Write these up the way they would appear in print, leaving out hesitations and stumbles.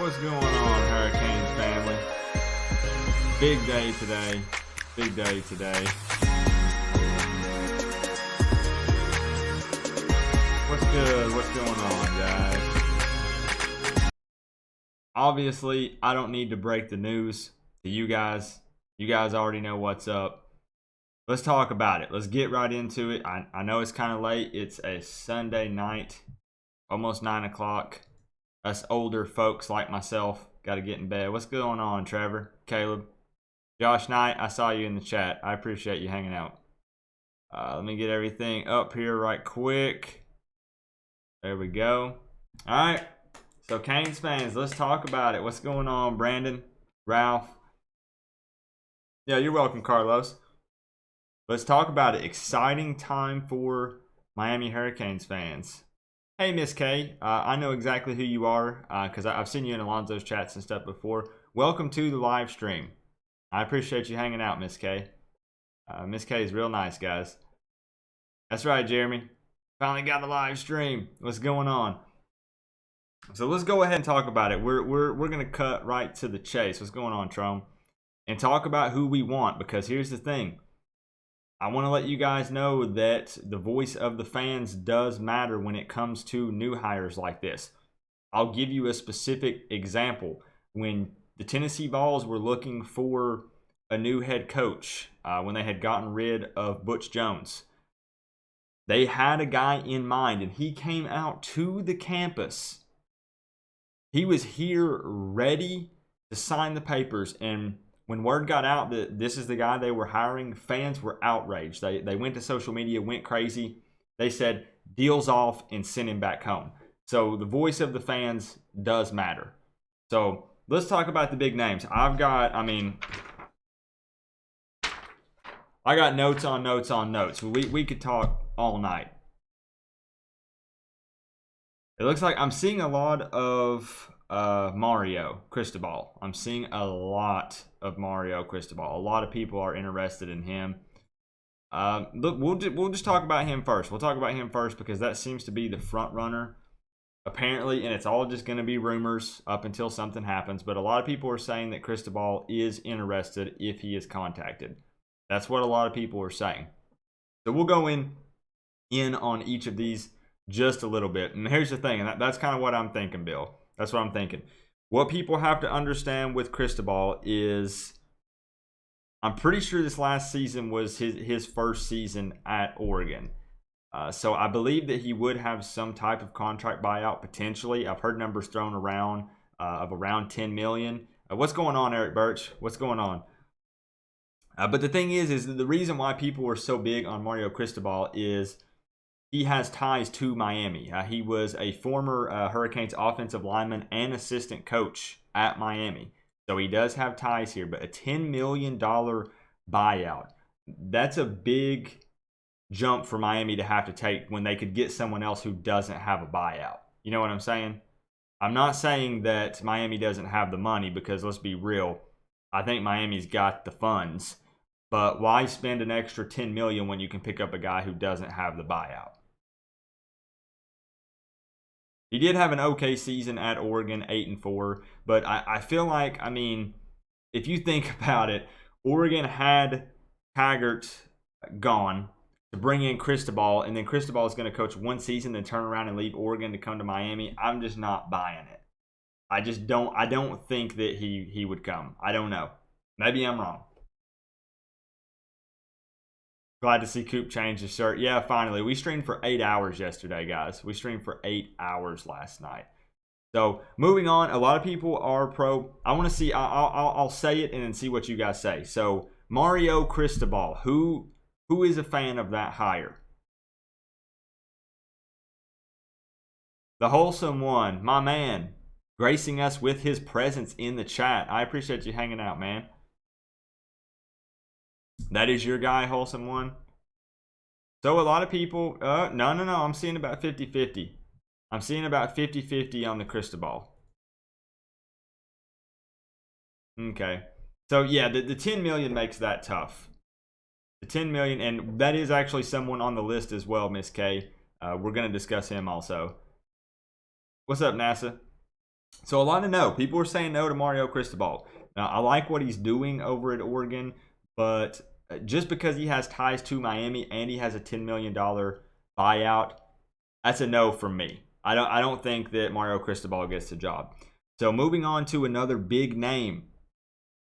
What's going on, Hurricanes family? Big day today. Big day today. What's good? What's going on, guys? Obviously, I don't need to break the news to you guys. You guys already know what's up. Let's talk about it. Let's get right into it. I know it's kind of late. It's a Sunday night, almost 9 o'clock. Us older folks like myself got to get in bed. What's going on, Trevor? Caleb? Josh Knight, I saw you in the chat. I appreciate you hanging out. Let me get everything up here right quick. There we go. All right. So Canes fans, let's talk about it. What's going on, Brandon, Ralph? Yeah, you're welcome, Carlos. Let's talk about it. Exciting time for Miami Hurricanes fans. Hey, Miss K, I know exactly who you are because I've seen you in Alonzo's chats and stuff before. Welcome to the live stream. I appreciate you hanging out, Miss K. Miss K is real nice, guys. That's right, Jeremy. Finally got the live stream. What's going on? So let's go ahead and talk about it. We're gonna cut right to the chase. What's going on, Trom? And talk about who we want, because here's the thing. I want to let you guys know that the voice of the fans does matter when it comes to new hires like this. I'll give you a specific example. When the Tennessee Vols were looking for a new head coach, when they had gotten rid of Butch Jones, they had a guy in mind, and he came out to the campus. He was here ready to sign the papers, and when word got out that this is the guy they were hiring, fans were outraged. They went to social media, went crazy. They said, deal's off, and sent him back home. So the voice of the fans does matter. So let's talk about the big names. I got notes on notes on notes. We could talk all night. It looks like I'm seeing a lot of Mario Cristobal. I'm seeing a lot of Mario Cristobal. A lot of people are interested in him. Look, we'll just talk about him first. We'll talk about him first because that seems to be the front runner, apparently, and it's all just going to be rumors up until something happens. But a lot of people are saying that Cristobal is interested if he is contacted. That's what a lot of people are saying. So we'll go in on each of these just a little bit. And here's the thing, and that's kind of what I'm thinking, Bill. That's what I'm thinking. What people have to understand with Cristobal is, I'm pretty sure this last season was his first season at Oregon. So I believe that he would have some type of contract buyout potentially. I've heard numbers thrown around of around $10 million. What's going on, Eric Birch? What's going on? But the thing is the reason why people were so big on Mario Cristobal is he has ties to Miami. He was a former Hurricanes offensive lineman and assistant coach at Miami. So he does have ties here, but a $10 million buyout, that's a big jump for Miami to have to take when they could get someone else who doesn't have a buyout. You know what I'm saying? I'm not saying that Miami doesn't have the money, because let's be real, I think Miami's got the funds. But why spend an extra $10 million when you can pick up a guy who doesn't have the buyout? He did have an okay season at Oregon, 8-4, but I feel like, I mean, if you think about it, Oregon had Taggart gone to bring in Cristobal, and then Cristobal is going to coach one season, then turn around and leave Oregon to come to Miami. I'm just not buying it. I don't think that he would come. I don't know. Maybe I'm wrong. Glad to see Coop change his shirt. Yeah, finally. We streamed for 8 hours yesterday, guys. We streamed for 8 hours last night. So, moving on. A lot of people are pro. I want to see. I'll say it and then see what you guys say. So, Mario Cristobal. Who is a fan of that hire? The Wholesome One, my man, gracing us with his presence in the chat. I appreciate you hanging out, man. That is your guy, Wholesome One? So a lot of people, no, I'm seeing about 50-50. I'm seeing about 50-50 on the Cristobal. Okay. So yeah, the 10 million makes that tough. The 10 million, and that is actually someone on the list as well, Miss K. We're going to discuss him also. What's up, NASA? So a lot of no. People are saying no to Mario Cristobal. Now, I like what he's doing over at Oregon, but just because he has ties to Miami and he has a $10 million buyout, that's a no from me. I don't think that Mario Cristobal gets the job. So moving on to another big name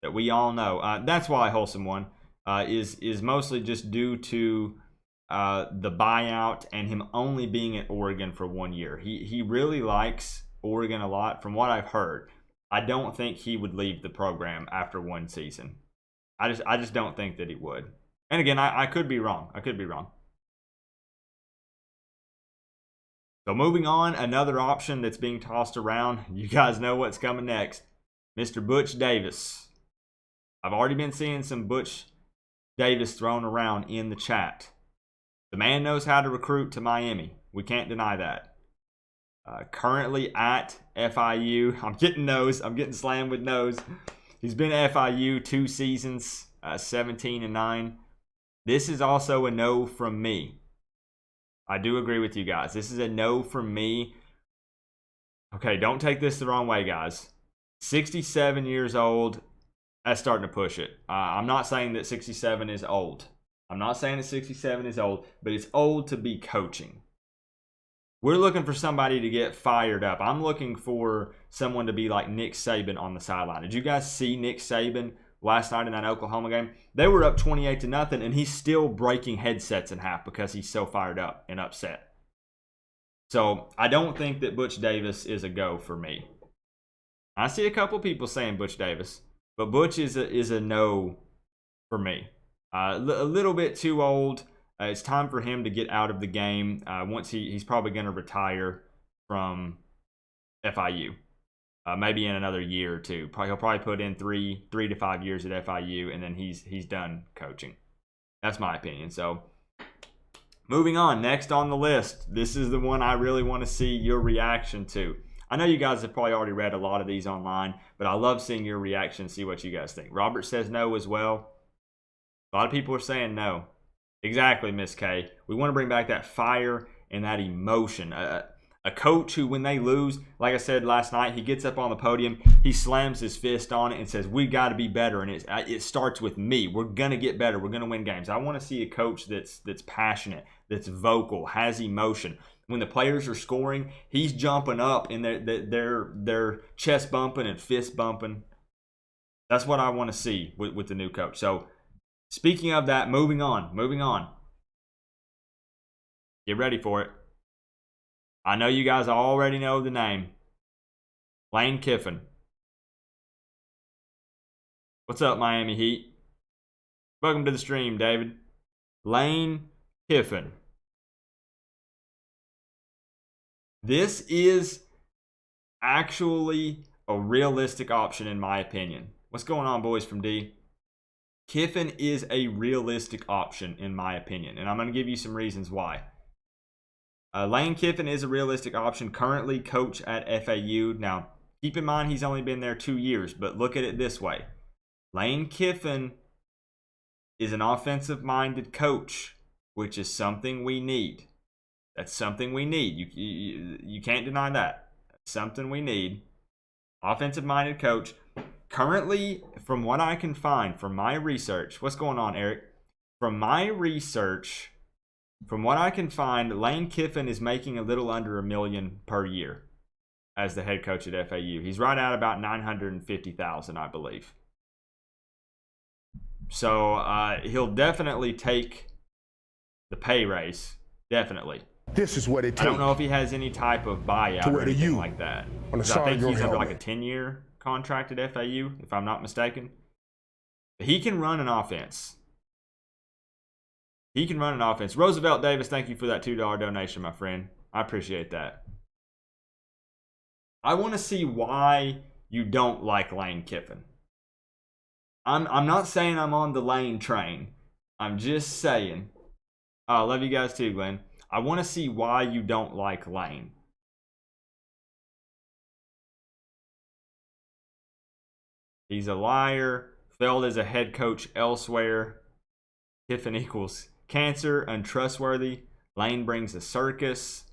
that we all know. That's why Wholesome One is mostly just due to the buyout and him only being at Oregon for 1 year. He really likes Oregon a lot from what I've heard. I don't think he would leave the program after one season. I just don't think that he would. And again, I could be wrong. I could be wrong. So moving on, another option that's being tossed around. You guys know what's coming next. Mr. Butch Davis. I've already been seeing some Butch Davis thrown around in the chat. The man knows how to recruit to Miami. We can't deny that. Currently at FIU. I'm getting no's. I'm getting slammed with no's. He's been at FIU 2 seasons, 17-9. This is also a no from me. I do agree with you guys. This is a no from me. Okay, don't take this the wrong way, guys. 67 years old. That's starting to push it. I'm not saying that 67 is old. I'm not saying that 67 is old, but it's old to be coaching. We're looking for somebody to get fired up. I'm looking for someone to be like Nick Saban on the sideline. Did you guys see Nick Saban last night in that Oklahoma game? They were up 28-0, and he's still breaking headsets in half because he's so fired up and upset. So I don't think that Butch Davis is a go for me. I see a couple people saying Butch Davis, but Butch is a no for me. A little bit too old. It's time for him to get out of the game. Once he's probably going to retire from FIU. Maybe in another year or two. He'll probably put in 3 to 5 years at FIU, and then he's done coaching. That's my opinion. So moving on, next on the list. This is the one I really want to see your reaction to. I know you guys have probably already read a lot of these online, but I love seeing your reaction, see what you guys think. Robert says no as well. A lot of people are saying no. Exactly, Miss K. We want to bring back that fire and that emotion. A coach who, when they lose, like I said last night, he gets up on the podium, he slams his fist on it and says, we got to be better, and it starts with me. We're going to get better. We're going to win games. I want to see a coach that's passionate, that's vocal, has emotion. When the players are scoring, he's jumping up and they're chest bumping and fist bumping. That's what I want to see with the new coach. So, speaking of that, moving on. Get ready for it. I know you guys already know the name. Lane Kiffin. What's up, Miami Heat? Welcome to the stream, David. Lane Kiffin. This is actually a realistic option in my opinion. What's going on, boys from D? Kiffin is a realistic option in my opinion, and I'm going to give you some reasons why. Lane Kiffin is a realistic option, currently coach at FAU. Now, keep in mind he's only been there 2 years, but look at it this way. Lane Kiffin is an offensive-minded coach, which is something we need. That's something we need. You can't deny that. That's something we need. Offensive-minded coach. Currently, from what I can find from my research, what's going on, Eric? From my research, from what I can find, Lane Kiffin is making a little under $1 million per year as the head coach at FAU. He's right at about $950,000, I believe. So he'll definitely take the pay raise. Definitely. This is what it takes. I don't know if he has any type of buyout or anything like that. I think he's under like a 10-year contract at FAU, if I'm not mistaken. But he can run an offense. He can run an offense. Roosevelt Davis, thank you for that $2 donation, my friend. I appreciate that. I want to see why you don't like Lane Kiffin. I'm not saying I'm on the Lane train. I'm just saying. I love you guys too, Glenn. I want to see why you don't like Lane. He's a liar. Failed as a head coach elsewhere. Kiffin equals cancer, untrustworthy. Lane brings a circus.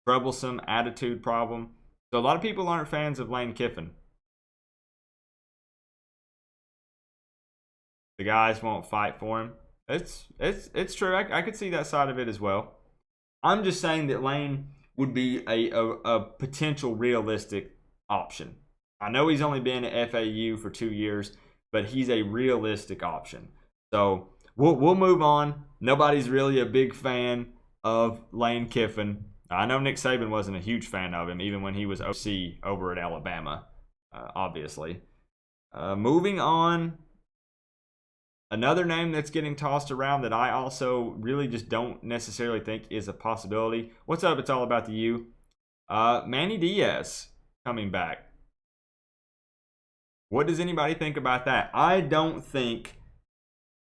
Troublesome attitude problem. So a lot of people aren't fans of Lane Kiffin. The guys won't fight for him. It's true. I could see that side of it as well. I'm just saying that Lane would be a potential realistic option. I know he's only been at FAU for 2 years, but he's a realistic option. So we'll move on. Nobody's really a big fan of Lane Kiffin. I know Nick Saban wasn't a huge fan of him, even when he was OC over at Alabama, obviously. Moving on. Another name that's getting tossed around that I also really just don't necessarily think is a possibility. What's up? It's all about the U. Manny Diaz coming back. What does anybody think about that? I don't think,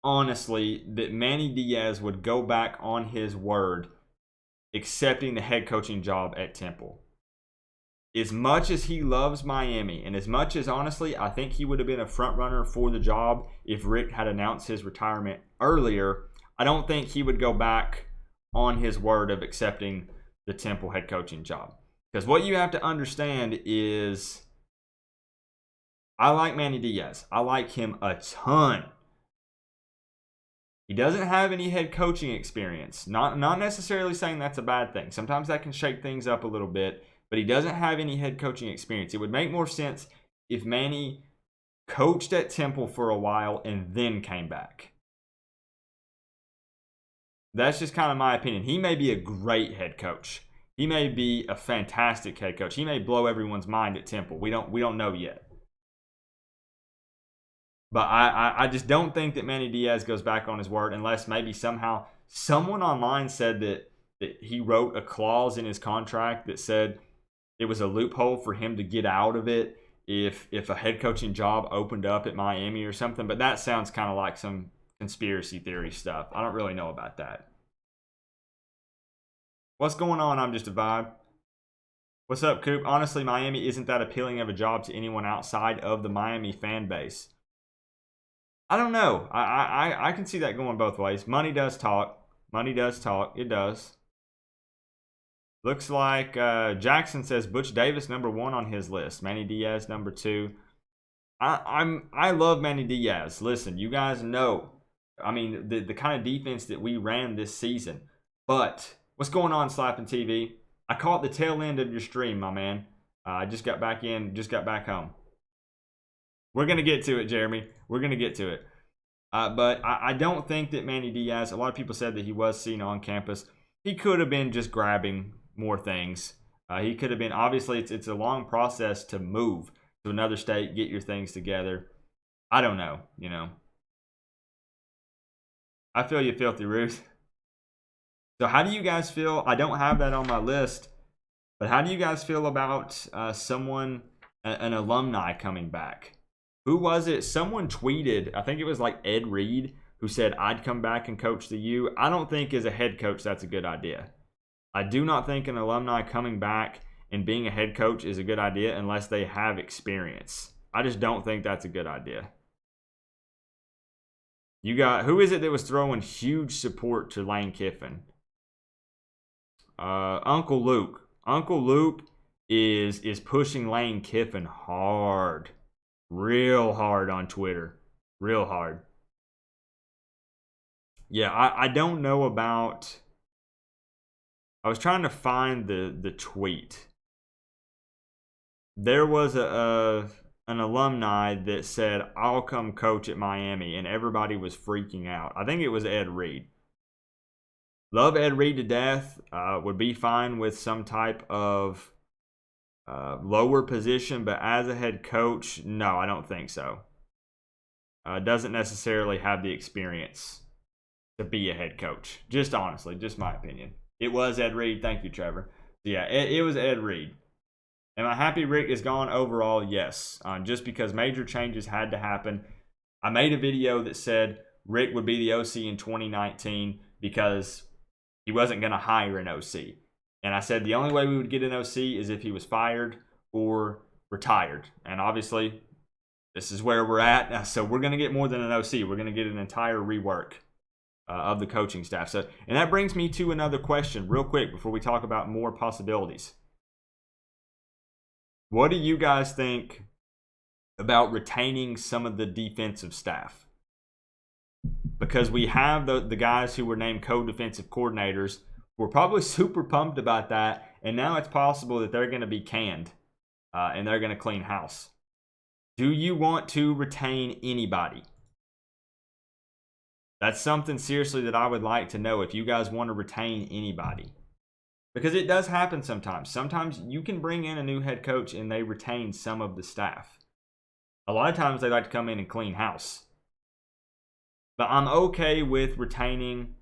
honestly, that Manny Diaz would go back on his word accepting the head coaching job at Temple. As much as he loves Miami, and as much as, honestly, I think he would have been a front runner for the job if Richt had announced his retirement earlier, I don't think he would go back on his word of accepting the Temple head coaching job. Because what you have to understand is, I like Manny Diaz. I like him a ton. He doesn't have any head coaching experience. Not necessarily saying that's a bad thing. Sometimes that can shake things up a little bit, but he doesn't have any head coaching experience. It would make more sense if Manny coached at Temple for a while and then came back. That's just kind of my opinion. He may be a great head coach. He may be a fantastic head coach. He may blow everyone's mind at Temple. We don't know yet. But I just don't think that Manny Diaz goes back on his word unless maybe somehow someone online said that he wrote a clause in his contract that said it was a loophole for him to get out of it if a head coaching job opened up at Miami or something. But that sounds kind of like some conspiracy theory stuff. I don't really know about that. What's going on? I'm just a vibe. What's up, Coop? Honestly, Miami isn't that appealing of a job to anyone outside of the Miami fan base. I don't know. I can see that going both ways. Money does talk. Money does talk. It does. Looks like Jackson says Butch Davis #1 on his list. Manny Diaz #2. I love Manny Diaz. Listen, you guys know. I mean, the kind of defense that we ran this season. But what's going on, Slapping TV? I caught the tail end of your stream, my man. I just got back in. Just got back home. We're going to get to it, Jeremy. We're going to get to it. But I don't think that Manny Diaz, a lot of people said that he was seen on campus. He could have been just grabbing more things. He could have been, obviously, it's a long process to move to another state, get your things together. I don't know, you know. I feel you, Filthy Ruth. So how do you guys feel? I don't have that on my list. But how do you guys feel about someone, an alumni coming back? Who was it? Someone tweeted, I think it was like Ed Reed, who said, I'd come back and coach the U. I don't think as a head coach that's a good idea. I do not think an alumni coming back and being a head coach is a good idea unless they have experience. I just don't think that's a good idea. You got, who is it that was throwing huge support to Lane Kiffin? Uncle Luke. Uncle Luke is pushing Lane Kiffin hard. Real hard on Twitter. Real hard. Yeah, I don't know about... I was trying to find the tweet. There was an alumni that said, I'll come coach at Miami, and everybody was freaking out. I think it was Ed Reed. Love Ed Reed to death. Would be fine with some type of lower position, but as a head coach, no, I don't think so. Doesn't necessarily have the experience to be a head coach. Just honestly, just my opinion. It was Ed Reed. Thank you, Trevor. Yeah, it was Ed Reed. Am I happy Rick is gone overall? Yes. Just because major changes had to happen. I made a video that said Rick would be the OC in 2019 because he wasn't going to hire an OC. And I said the only way we would get an OC is if he was fired or retired. And obviously, this is where we're at. So we're going to get more than an OC. We're going to get an entire rework of the coaching staff. So, and that brings me to another question real quick before we talk about more possibilities. What do you guys think about retaining some of the defensive staff? Because we have the guys who were named co-defensive coordinators. We're probably super pumped about that, and now it's possible that they're going to be canned and they're going to clean house. Do you want to retain anybody? That's something seriously that I would like to know if you guys want to retain anybody. Because it does happen sometimes. Sometimes you can bring in a new head coach and they retain some of the staff. A lot of times they like to come in and clean house. But I'm okay with retaining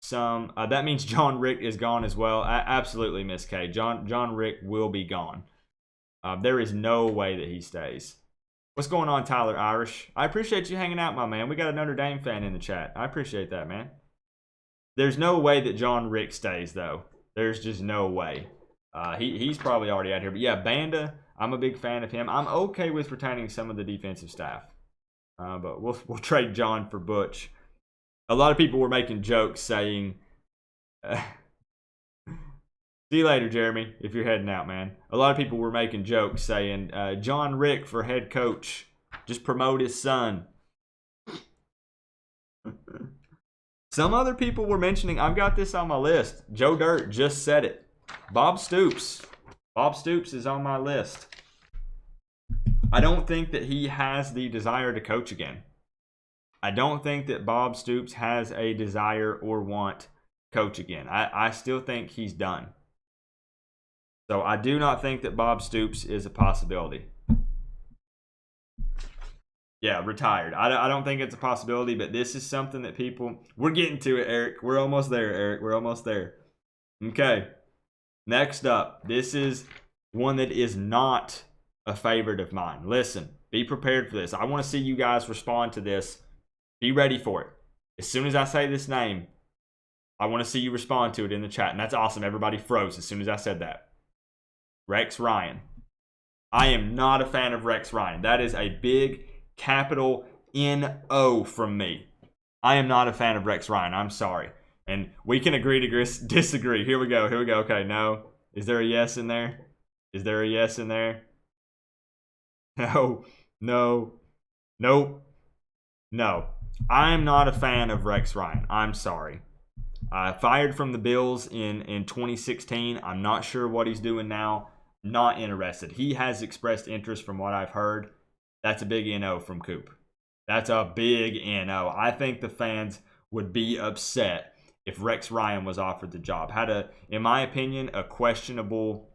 some. That means John Richt is gone as well. Absolutely, Miss K. John Richt will be gone. There is no way that he stays. What's going on, Tyler Irish? I appreciate you hanging out, my man. We got a Notre Dame fan in the chat. I appreciate that, man. There's no way that John Richt stays, though. There's just no way. He's probably already out here. But yeah, Banda, I'm a big fan of him. I'm okay with retaining some of the defensive staff. But we'll trade John for Butch. A lot of people were making jokes saying, see you later, Jeremy, if you're heading out, man. A lot of people were making jokes saying, John Richt for head coach. Just promote his son. Some other people were mentioning, I've got this on my list. Joe Dirt just said it. Bob Stoops. Bob Stoops is on my list. I don't think that he has the desire to coach again. I don't think that Bob Stoops has a desire or want to coach again. I still think he's done. So I do not think that Bob Stoops is a possibility. Yeah, retired. I don't think it's a possibility, but this is something that people... We're getting to it, Eric. We're almost there, Eric. We're almost there. Okay. Next up. This is one that is not a favorite of mine. Listen, be prepared for this. I want to see you guys respond to this. Be ready for it. As soon as I say this name, I want to see you respond to it in the chat. And that's awesome. Everybody froze as soon as I said that. Rex Ryan. I am not a fan of Rex Ryan. That is a big capital N-O from me. I am not a fan of Rex Ryan. I'm sorry. And we can agree to disagree. Here we go. Here we go. Okay, no. Is there a yes in there? Is there a yes in there? No. No. Nope. No. I'm not a fan of Rex Ryan. I'm sorry. Fired from the Bills in 2016. I'm not sure what he's doing now. Not interested. He has expressed interest from what I've heard. That's a big NO from Coop. That's a big NO. I think the fans would be upset if Rex Ryan was offered the job. Had in my opinion, a questionable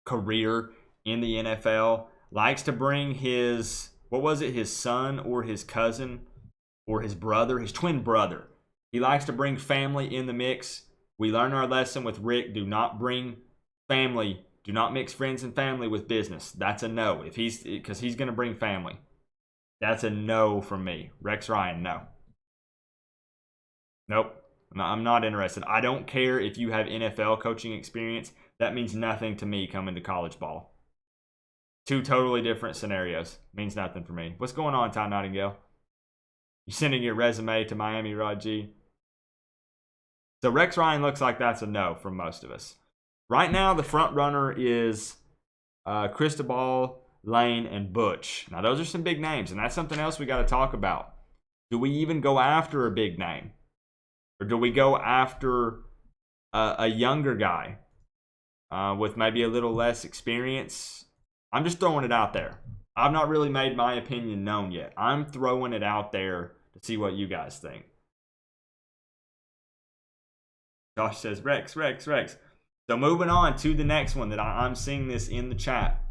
career in the NFL. Likes to bring his son or his cousin or his brother, his twin brother. He likes to bring family in the mix. We learned our lesson with Rick. Do not bring family. Do not mix friends and family with business. That's a no. Because he's going to bring family. That's a no from me. Rex Ryan, no. Nope. I'm not interested. I don't care if you have NFL coaching experience. That means nothing to me coming to college ball. Two totally different scenarios. Means nothing for me. What's going on, Ty Nightingale? You sending your resume to Miami, Rod G? So Rex Ryan looks like that's a no from most of us. Right now, the front runner is Cristobal, Lane, and Butch. Now, those are some big names, and that's something else we got to talk about. Do we even go after a big name? Or do we go after a younger guy with maybe a little less experience? I'm just throwing it out there. I've not really made my opinion known yet. I'm throwing it out there to see what you guys think. Josh says, Rex. So moving on to the next one that I'm seeing this in the chat.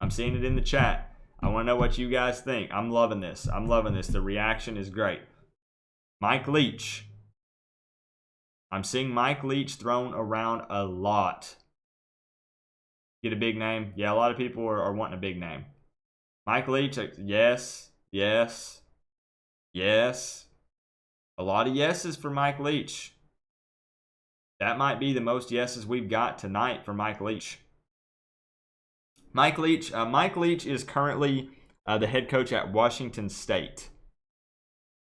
I'm seeing it in the chat. I want to know what you guys think. I'm loving this. The reaction is great. Mike Leach. I'm seeing Mike Leach thrown around a lot. Get a big name? Yeah, a lot of people are wanting a big name. Mike Leach, yes. A lot of yeses for Mike Leach. That might be the most yeses we've got tonight for Mike Leach. Mike Leach is currently the head coach at Washington State.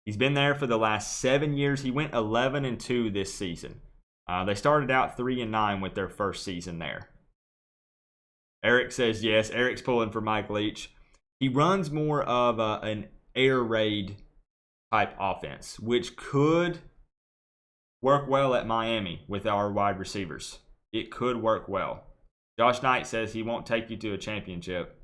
He's been there for the last 7 years. He went 11-2 this season. They started out 3-9 with their first season there. Eric says yes. Eric's pulling for Mike Leach. He runs more of an air raid type offense, which could work well at Miami with our wide receivers. It could work well. Josh Knight says he won't take you to a championship.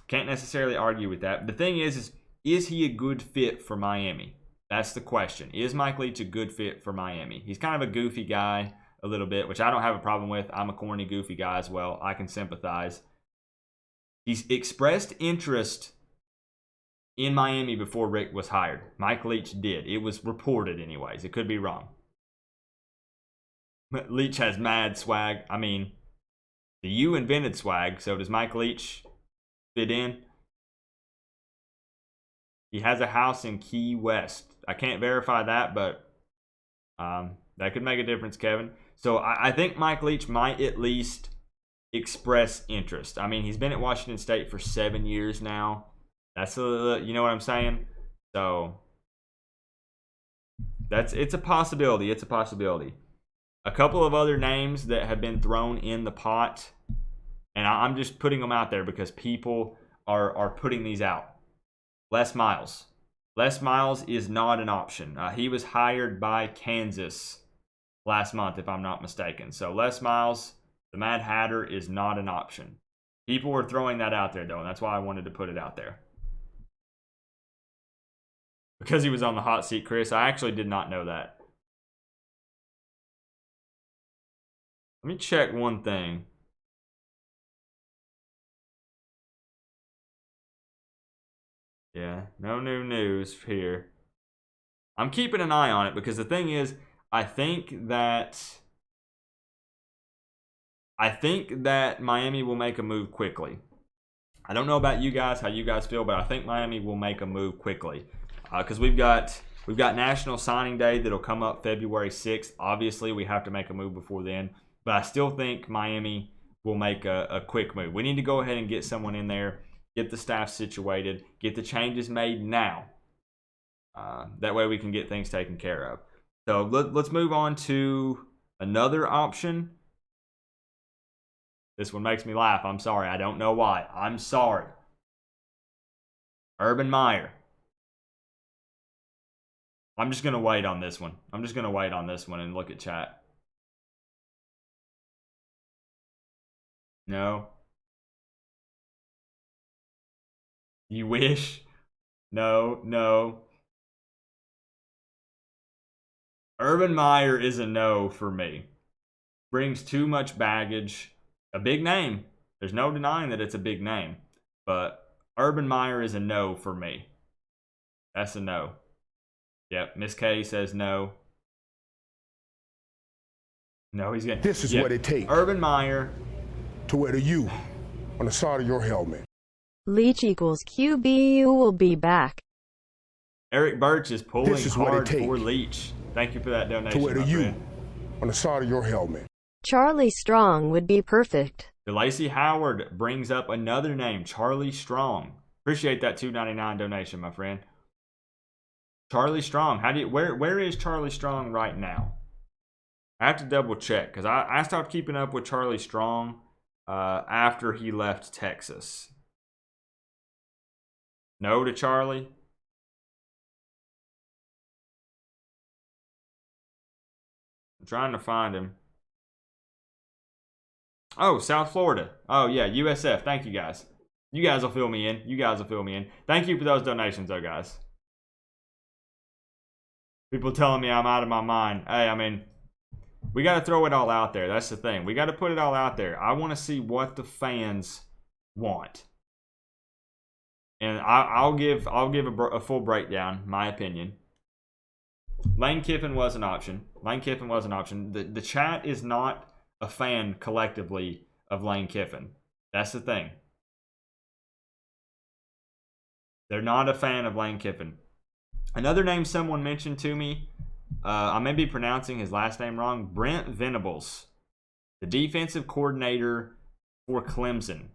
Can't necessarily argue with that. The thing is he a good fit for Miami? That's the question. Is Mike Leach a good fit for Miami? He's kind of a goofy guy a little bit, which I don't have a problem with. I'm a corny, goofy guy as well. I can sympathize. He's expressed interest in Miami before Richt was hired. Mike Leach did. It was reported anyways. It could be wrong. But Leach has mad swag. I mean, the U invented swag, so does Mike Leach fit in? He has a house in Key West. I can't verify that, but that could make a difference, Kevin. So I think Mike Leach might at least express interest. I mean, he's been at Washington State for 7 years now. That's you know what I'm saying? So it's a possibility. It's a possibility. A couple of other names that have been thrown in the pot, and I'm just putting them out there because people are putting these out. Les Miles. Les Miles is not an option. He was hired by Kansas last month, if I'm not mistaken. So Les Miles, the Mad Hatter, is not an option. People were throwing that out there, though, and that's why I wanted to put it out there. Because he was on the hot seat, Chris. I actually did not know that. Let me check one thing. Yeah, no new news here. I'm keeping an eye on it because the thing is, I think that Miami will make a move quickly. I don't know about you guys, how you guys feel, but I think Miami will make a move quickly. Because we've got National Signing Day that'll come up February 6th. Obviously, we have to make a move before then. But I still think Miami will make a quick move. We need to go ahead and get someone in there, get the staff situated, get the changes made now. That way we can get things taken care of. So let's move on to another option. This one makes me laugh. I'm sorry. I don't know why. I'm sorry. Urban Meyer. I'm just going to wait on this one. I'm just going to wait on this one and look at chat. No. You wish? No, no. Urban Meyer is a no for me. Brings too much baggage. A big name. There's no denying that it's a big name. But Urban Meyer is a no for me. That's a no. Yep, Miss K says no. No, he's getting... This is what it takes. Urban Meyer. To wear the U on the side of your helmet. Leach equals QBU will be back. Eric Birch is pulling hard for Leach. Thank you for that donation, to wear the my U friend. on the side of your helmet. Charlie Strong would be perfect. DeLacy Howard brings up another name, Charlie Strong. Appreciate that $2.99 donation, my friend. Charlie Strong. Where is Charlie Strong right now? I have to double check because I stopped keeping up with Charlie Strong after he left Texas. No to Charlie. I'm trying to find him. Oh, South Florida. Oh, yeah, USF. Thank you, guys. You guys will fill me in. You guys will fill me in. Thank you for those donations, though, guys. People telling me I'm out of my mind. Hey, I mean, we got to throw it all out there. That's the thing. We got to put it all out there. I want to see what the fans want. And I'll give a full breakdown, my opinion. Lane Kiffin was an option. Lane Kiffin was an option. The chat is not a fan collectively of Lane Kiffin. That's the thing. They're not a fan of Lane Kiffin. Another name someone mentioned to me, I may be pronouncing his last name wrong, Brent Venables, the defensive coordinator for Clemson.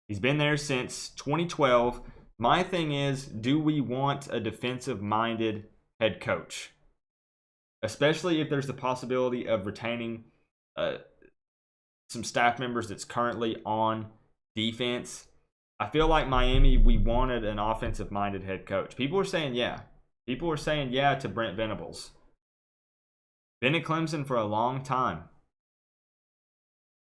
He's been there since 2012. My thing is, do we want a defensive-minded head coach? Especially if there's the possibility of retaining some staff members that's currently on defense. I feel like Miami, we wanted an offensive-minded head coach. People are saying yeah. People are saying yeah to Brent Venables. Been at Clemson for a long time.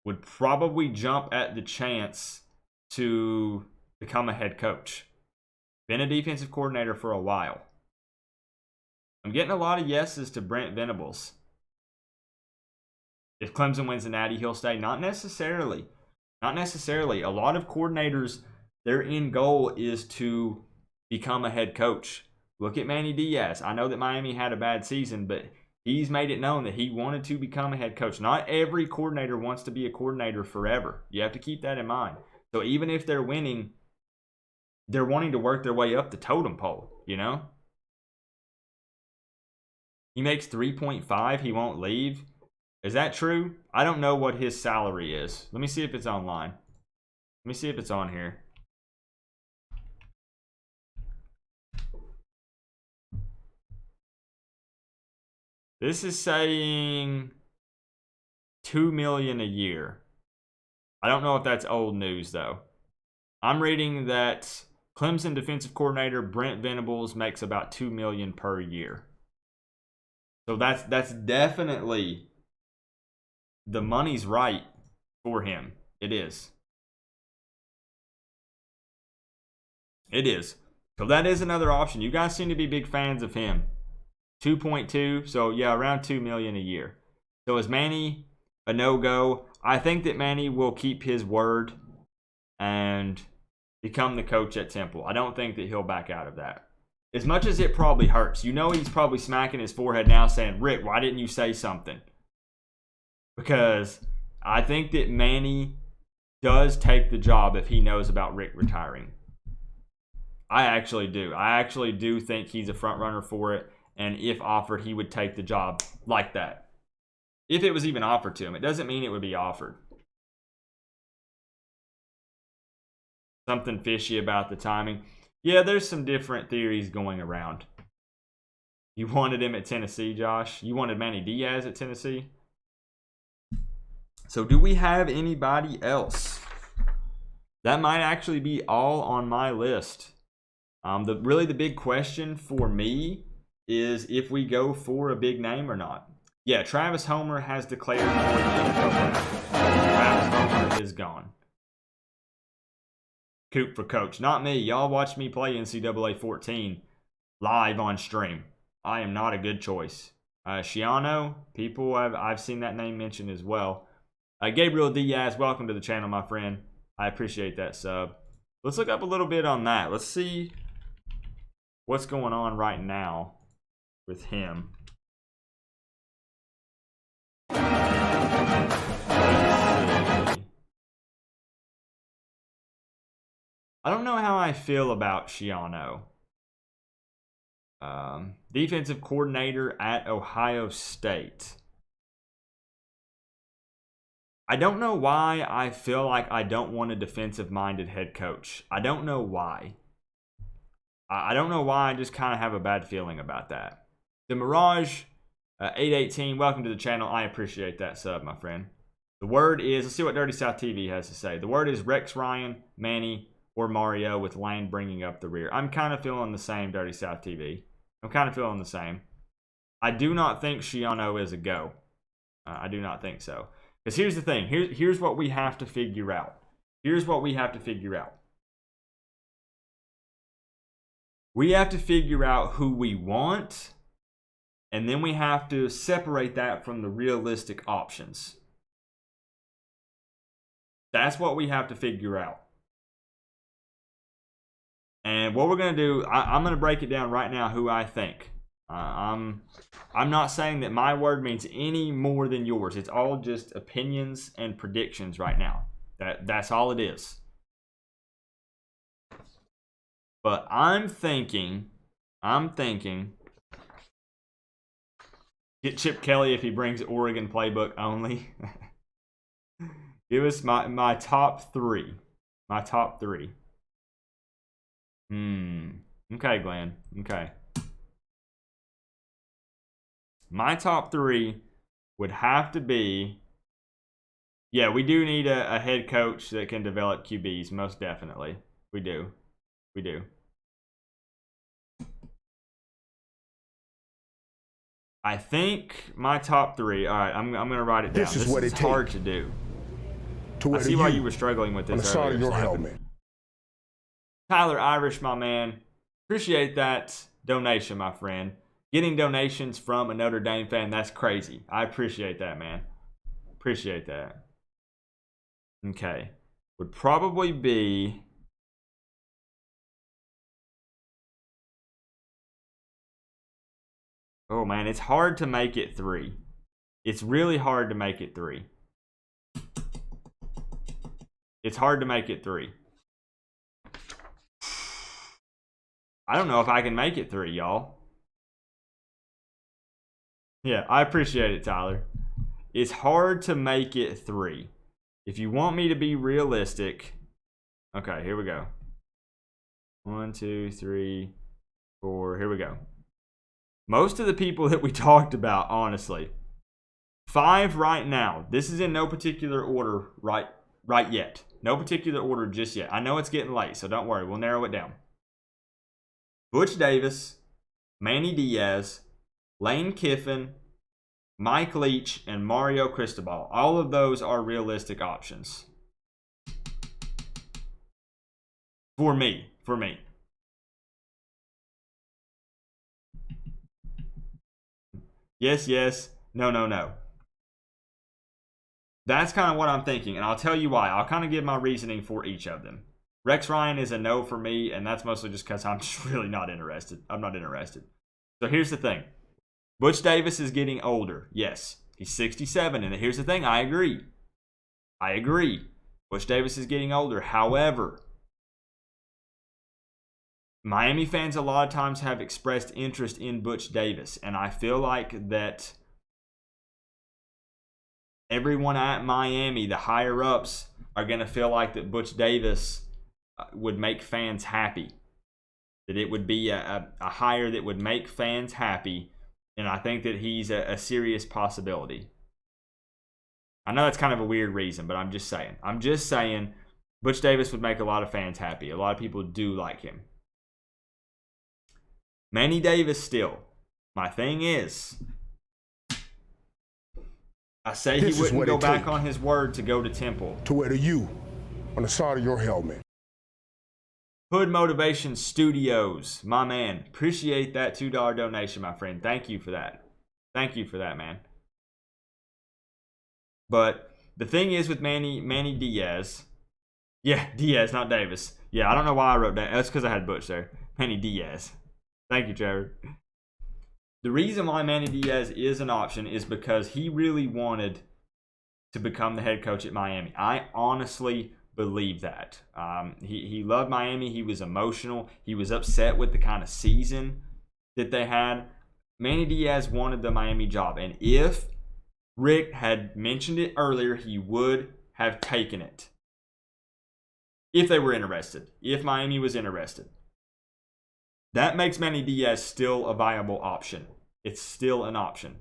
Would probably jump at the chance to become a head coach. Been a defensive coordinator for a while. I'm getting a lot of yeses to Brent Venables. If Clemson wins the Natty, he'll stay. Not necessarily. Not necessarily. A lot of coordinators Their end goal is to become a head coach. Look at Manny Diaz. I know that Miami had a bad season, but he's made it known that he wanted to become a head coach. Not every coordinator wants to be a coordinator forever. You have to keep that in mind. So even if they're winning, they're wanting to work their way up the totem pole, you know? He makes 3.5. He won't leave. Is that true? I don't know what his salary is. Let me see if it's online. Let me see if it's on here. This is saying $2 million a year. I don't know if that's old news though. I'm reading that Clemson defensive coordinator Brent Venables makes about $2 million per year. So that's definitely, the money's right for him. It is. It is. So that is another option. You guys seem to be big fans of him. 2.2, so yeah, around $2 million a year. So is Manny a no-go? I think that Manny will keep his word and become the coach at Temple. I don't think that he'll back out of that. As much as it probably hurts. You know he's probably smacking his forehead now saying, Rick, why didn't you say something? Because I think that Manny does take the job if he knows about Rick retiring. I actually do. I actually do think he's a front runner for it. And if offered, he would take the job like that. If it was even offered to him. It doesn't mean it would be offered. Something fishy about the timing. Yeah, there's some different theories going around. You wanted him at Tennessee, Josh? You wanted Manny Diaz at Tennessee? So do we have anybody else? That might actually be all on my list. Really the big question for me is if we go for a big name or not. Yeah, Travis Homer has declared for the NFL draft. Travis Homer is gone. Coop for coach. Not me. Y'all watch me play NCAA 14 live on stream. I am not a good choice. Shiano, people, I've seen that name mentioned as well. Gabriel Diaz, welcome to the channel, my friend. I appreciate that sub. Let's look up a little bit on that. Let's see what's going on right now with him. I don't know how I feel about Shiano. Defensive coordinator at Ohio State. I don't know why I feel like I don't want a defensive-minded head coach. I don't know why. I don't know why. I just kind of have a bad feeling about that. The Mirage 818, welcome to the channel. I appreciate that sub, my friend. The word is, let's see what Dirty South TV has to say. The word is Rex Ryan, Manny, or Mario with Lane bringing up the rear. I'm kind of feeling the same, Dirty South TV. I'm kind of feeling the same. I do not think Shiano is a go. I do not think so. Because here's the thing. Here's what we have to figure out. Here's what we have to figure out. We have to figure out who we want, and then we have to separate that from the realistic options. That's what we have to figure out. And what we're going to do, I'm going to break it down right now who I think. I'm not saying that my word means any more than yours. It's all just opinions and predictions right now. That's all it is. But I'm thinking get Chip Kelly if he brings Oregon playbook only. Give us my top three. My top three. Okay, Glenn. Okay. My top three would have to be... Yeah, we do need a head coach that can develop QBs, most definitely. We do. We do. I think my top three... All right, I'm going to write it down. This is what it's hard to do. I see why you were struggling with this on the side of your helmet. Tyler Irish, my man. Appreciate that donation, my friend. Getting donations from a Notre Dame fan, that's crazy. I appreciate that, man. Appreciate that. Okay. Would probably be Oh, man, it's hard to make it 3. It's really hard to make it 3. It's hard to make it 3. I don't know if I can make it 3, y'all. Yeah, I appreciate it, Tyler. It's hard to make it 3. If you want me to be realistic... Okay, here we go. 1, 2, 3, 4. Here we go. Most of the people that we talked about, honestly. 5 right now. This is in no particular order right yet. No particular order just yet. I know it's getting late, so don't worry. We'll narrow it down. Butch Davis, Manny Diaz, Lane Kiffin, Mike Leach, and Mario Cristobal. All of those are realistic options. For me. Yes. No. That's kind of what I'm thinking, and I'll tell you why. I'll kind of give my reasoning for each of them. Rex Ryan is a no for me, and that's mostly just because I'm just really not interested. I'm not interested. So here's the thing. Butch Davis is getting older. Yes, he's 67, and here's the thing. I agree. Butch Davis is getting older. However, Miami fans a lot of times have expressed interest in Butch Davis, and I feel like that everyone at Miami, the higher-ups, are going to feel like that Butch Davis would make fans happy. That it would be a hire that would make fans happy, and I think that he's a serious possibility. I know that's kind of a weird reason, but I'm just saying Butch Davis would make a lot of fans happy. A lot of people do like him. Manny Davis still. My thing is, I say he wouldn't go back on his word to go to Temple. To wear the U on the side of your helmet. Hood Motivation Studios, my man. Appreciate that $2 donation, my friend. Thank you for that. Man. But the thing is with Manny Diaz. Yeah, Diaz, not Davis. Yeah, I don't know why I wrote that. That's because I had Butch there. Manny Diaz. Thank you, Trevor. The reason why Manny Diaz is an option is because he really wanted to become the head coach at Miami. I honestly believe that. He loved Miami. He was emotional. He was upset with the kind of season that they had. Manny Diaz wanted the Miami job. And if Richt had mentioned it earlier, he would have taken it. If they were interested. If Miami was interested. That makes Manny Diaz still a viable option. It's still an option.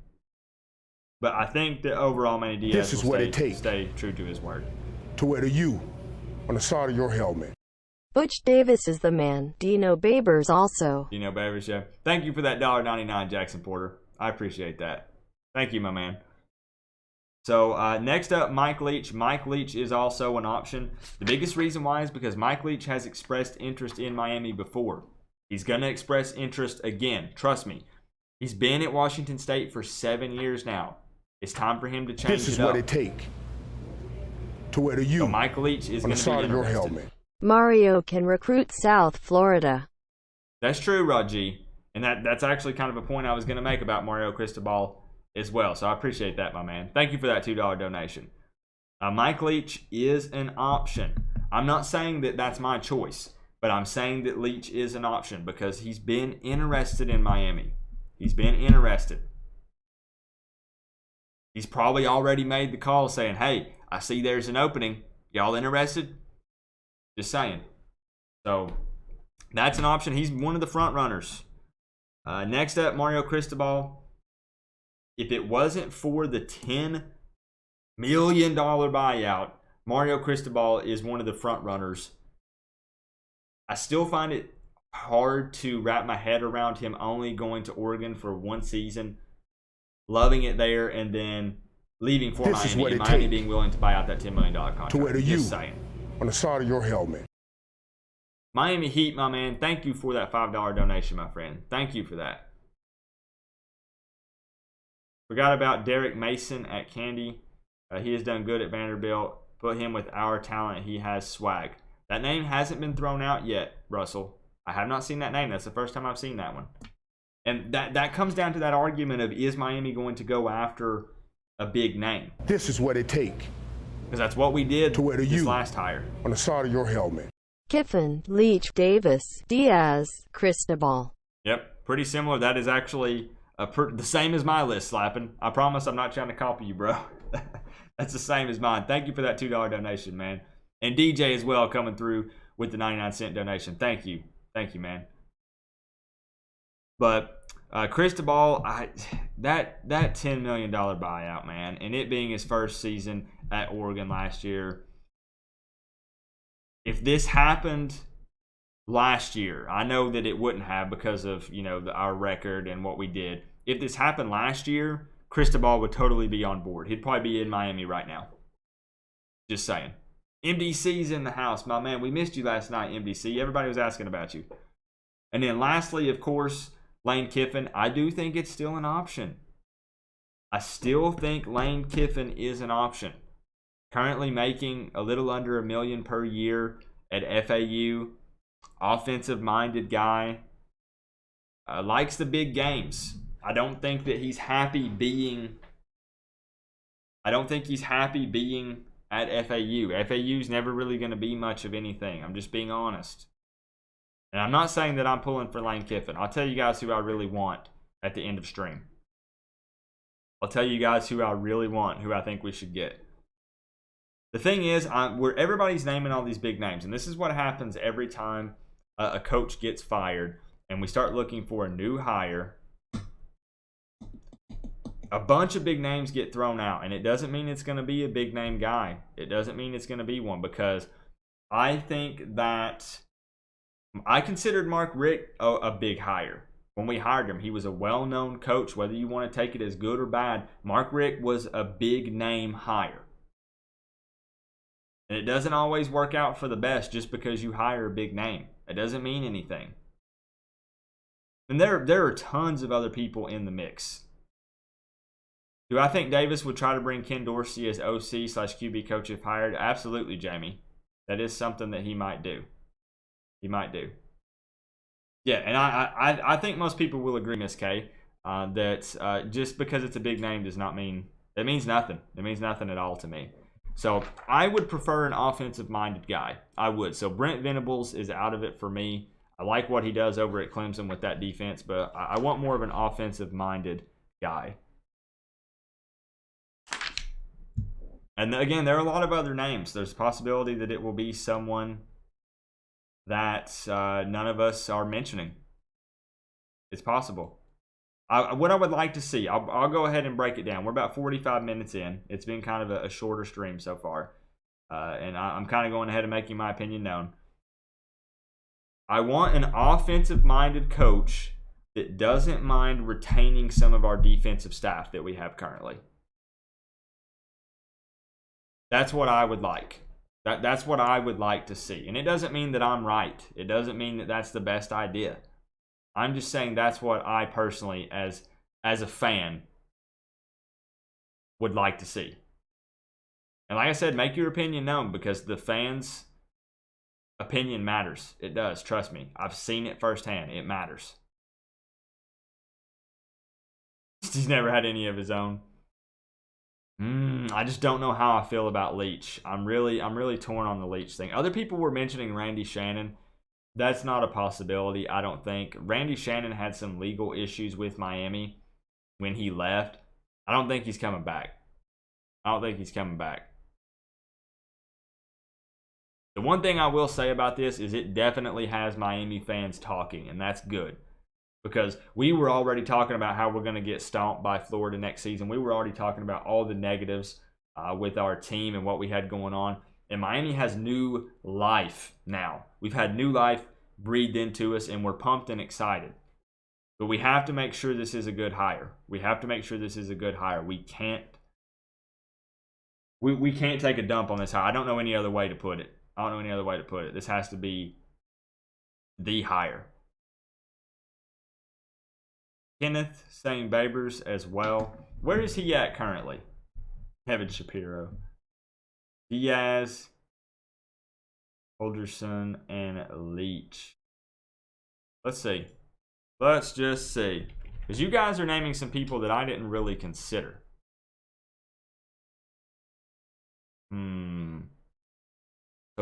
But I think that overall Manny Diaz will stay true to his word. To wear the U on the side of your helmet. Butch Davis is the man. Dino Babers also. Dino Babers, yeah. Thank you for that $1.99, Jackson Porter. I appreciate that. Thank you, my man. So next up, Mike Leach. Mike Leach is also an option. The biggest reason why is because Mike Leach has expressed interest in Miami before. He's going to express interest again. Trust me. He's been at Washington State for 7 years now. It's time for him to change it up. This is what it takes to wear the U so Mike Leach is on the side of your helmet. Mario can recruit South Florida. That's true, Raji. And that's actually kind of a point I was going to make about Mario Cristobal as well. So I appreciate that, my man. Thank you for that $2 donation. Mike Leach is an option. I'm not saying that that's my choice. But I'm saying that Leach is an option because he's been interested in Miami. He's been interested. He's probably already made the call saying, hey, I see there's an opening. Y'all interested? Just saying. So that's an option. He's one of the front runners. Next up, Mario Cristobal. If it wasn't for the $10 million buyout, Mario Cristobal is one of the front runners. I still find it hard to wrap my head around him only going to Oregon for one season, loving it there, and then leaving for Miami, and Miami being willing to buy out that $10 million contract. To wear the U saying. On the side of your helmet. Miami Heat, my man, thank you for that $5 donation, my friend. Thank you for that. Forgot about Derek Mason at Candy. He has done good at Vanderbilt. Put him with our talent. He has swag. That name hasn't been thrown out yet, Russell. I have not seen that name. That's the first time I've seen that one. And that comes down to that argument of, is Miami going to go after a big name? This is what it takes Because that's what we did to wear the this U last hire. on the side of your helmet. Kiffin, Leach, Davis, Diaz, Cristobal. Yep, pretty similar. That is actually the same as my list, Slapping. I promise I'm not trying to copy you, bro. That's the same as mine. Thank you for that $2 donation, man. And DJ as well, coming through with the 99-cent donation. Thank you. Thank you, man. But Cristobal, that $10 million buyout, man, and it being his first season at Oregon last year. If this happened last year, I know that it wouldn't have because of, you know, our record and what we did. If this happened last year, Cristobal would totally be on board. He'd probably be in Miami right now. Just saying. MDC's in the house, my man. We missed you last night, MDC. Everybody was asking about you. And then lastly, of course, Lane Kiffin. I do think it's still an option. I still think Lane Kiffin is an option. Currently making a little under $1 million per year at FAU. Offensive-minded guy. Likes the big games. I don't think he's happy being at FAU. FAU's never really going to be much of anything. I'm just being honest. And I'm not saying that I'm pulling for Lane Kiffin. I'll tell you guys who I really want at the end of stream. I'll tell you guys who I really want, who I think we should get. The thing is, where everybody's naming all these big names, and this is what happens every time a coach gets fired and we start looking for a new hire. A bunch of big names get thrown out, and it doesn't mean it's going to be a big name guy. It doesn't mean it's going to be one, because I think that I considered Mark Richt a big hire. When we hired him, he was a well-known coach. Whether you want to take it as good or bad, Mark Richt was a big name hire. And it doesn't always work out for the best just because you hire a big name. It doesn't mean anything. And there are tons of other people in the mix. Do I think Davis would try to bring Ken Dorsey as OC/QB coach if hired? Absolutely, Jamie. That is something that he might do. He might do. Yeah, and I think most people will agree, Miss K, that just because it's a big name does not mean it means nothing. It means nothing at all to me. So I would prefer an offensive-minded guy. I would. So Brent Venables is out of it for me. I like what he does over at Clemson with that defense, but I want more of an offensive-minded guy. And again, there are a lot of other names. There's a possibility that it will be someone that none of us are mentioning. It's possible. What I would like to see, I'll go ahead and break it down. We're about 45 minutes in. It's been kind of a shorter stream so far. And I'm kind of going ahead and making my opinion known. I want an offensive-minded coach that doesn't mind retaining some of our defensive staff that we have currently. That's what I would like. That's what I would like to see. And it doesn't mean that I'm right. It doesn't mean that that's the best idea. I'm just saying that's what I personally, as a fan, would like to see. And like I said, make your opinion known, because the fans' opinion matters. It does. Trust me. I've seen it firsthand. It matters. He's never had any of his own. I just don't know how I feel about Leach. I'm really torn on the Leach thing. Other people were mentioning Randy Shannon. That's not a possibility, I don't think. Randy Shannon had some legal issues with Miami when he left. I don't think he's coming back. The one thing I will say about this is it definitely has Miami fans talking, and that's good. Because we were already talking about how we're going to get stomped by Florida next season. We were already talking about all the negatives with our team and what we had going on. And Miami has new life now. We've had new life breathed into us, and we're pumped and excited. But we have to make sure this is a good hire. We can't take a dump on this hire. I don't know any other way to put it. This has to be the hire. Kenneth saying Babers as well. Where is he at currently? Kevin Shapiro. Diaz, Holderson, and Leach. Let's see. Let's just see. Because you guys are naming some people that I didn't really consider. So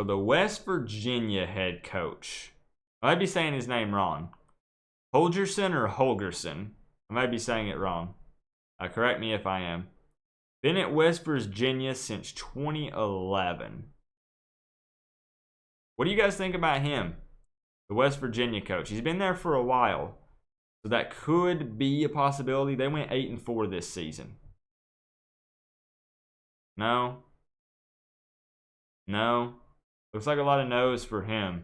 the West Virginia head coach. I might be saying his name wrong. Holgerson or Holgerson. I might be saying it wrong. Correct me if I am. Been at West Virginia since 2011. What do you guys think about him? The West Virginia coach. He's been there for a while. So that could be a possibility. They went 8-4 this season. No. No. Looks like a lot of no's for him.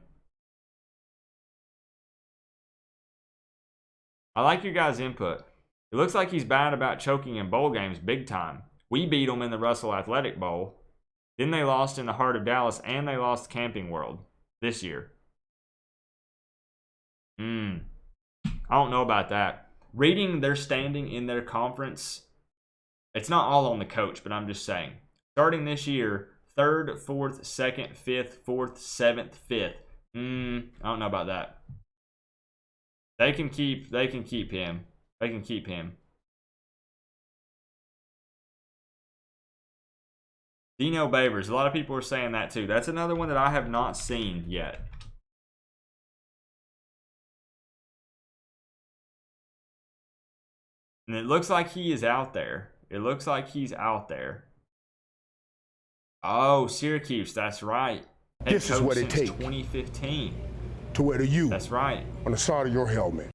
I like your guys' input. It looks like he's bad about choking in bowl games big time. We beat them in the Russell Athletic Bowl. Then they lost in the heart of Dallas, and they lost Camping World this year. I don't know about that. Reading their standing in their conference, it's not all on the coach, but I'm just saying. Starting this year, 3rd, 4th, 2nd, 5th, 4th, 7th, 5th. I don't know about that. They can keep him. They can keep him. Dino Babers. A lot of people are saying that too. That's another one that I have not seen yet. And it looks like he is out there. It looks like he's out there. Oh, Syracuse. That's right. This is what it takes 2015. To wear the U. That's right. On the side of your helmet.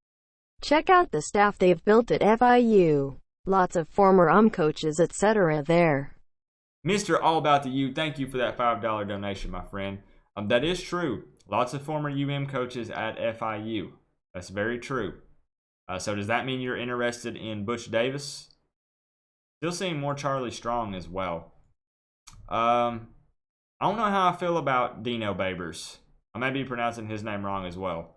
Check out the staff they've built at FIU. Lots of former coaches, etc. there. Mr. All About the U, thank you for that $5 donation, my friend. That is true. Lots of former coaches at FIU. That's very true. So does that mean you're interested in Butch Davis? Still seeing more Charlie Strong as well. I don't know how I feel about Dino Babers. I may be pronouncing his name wrong as well.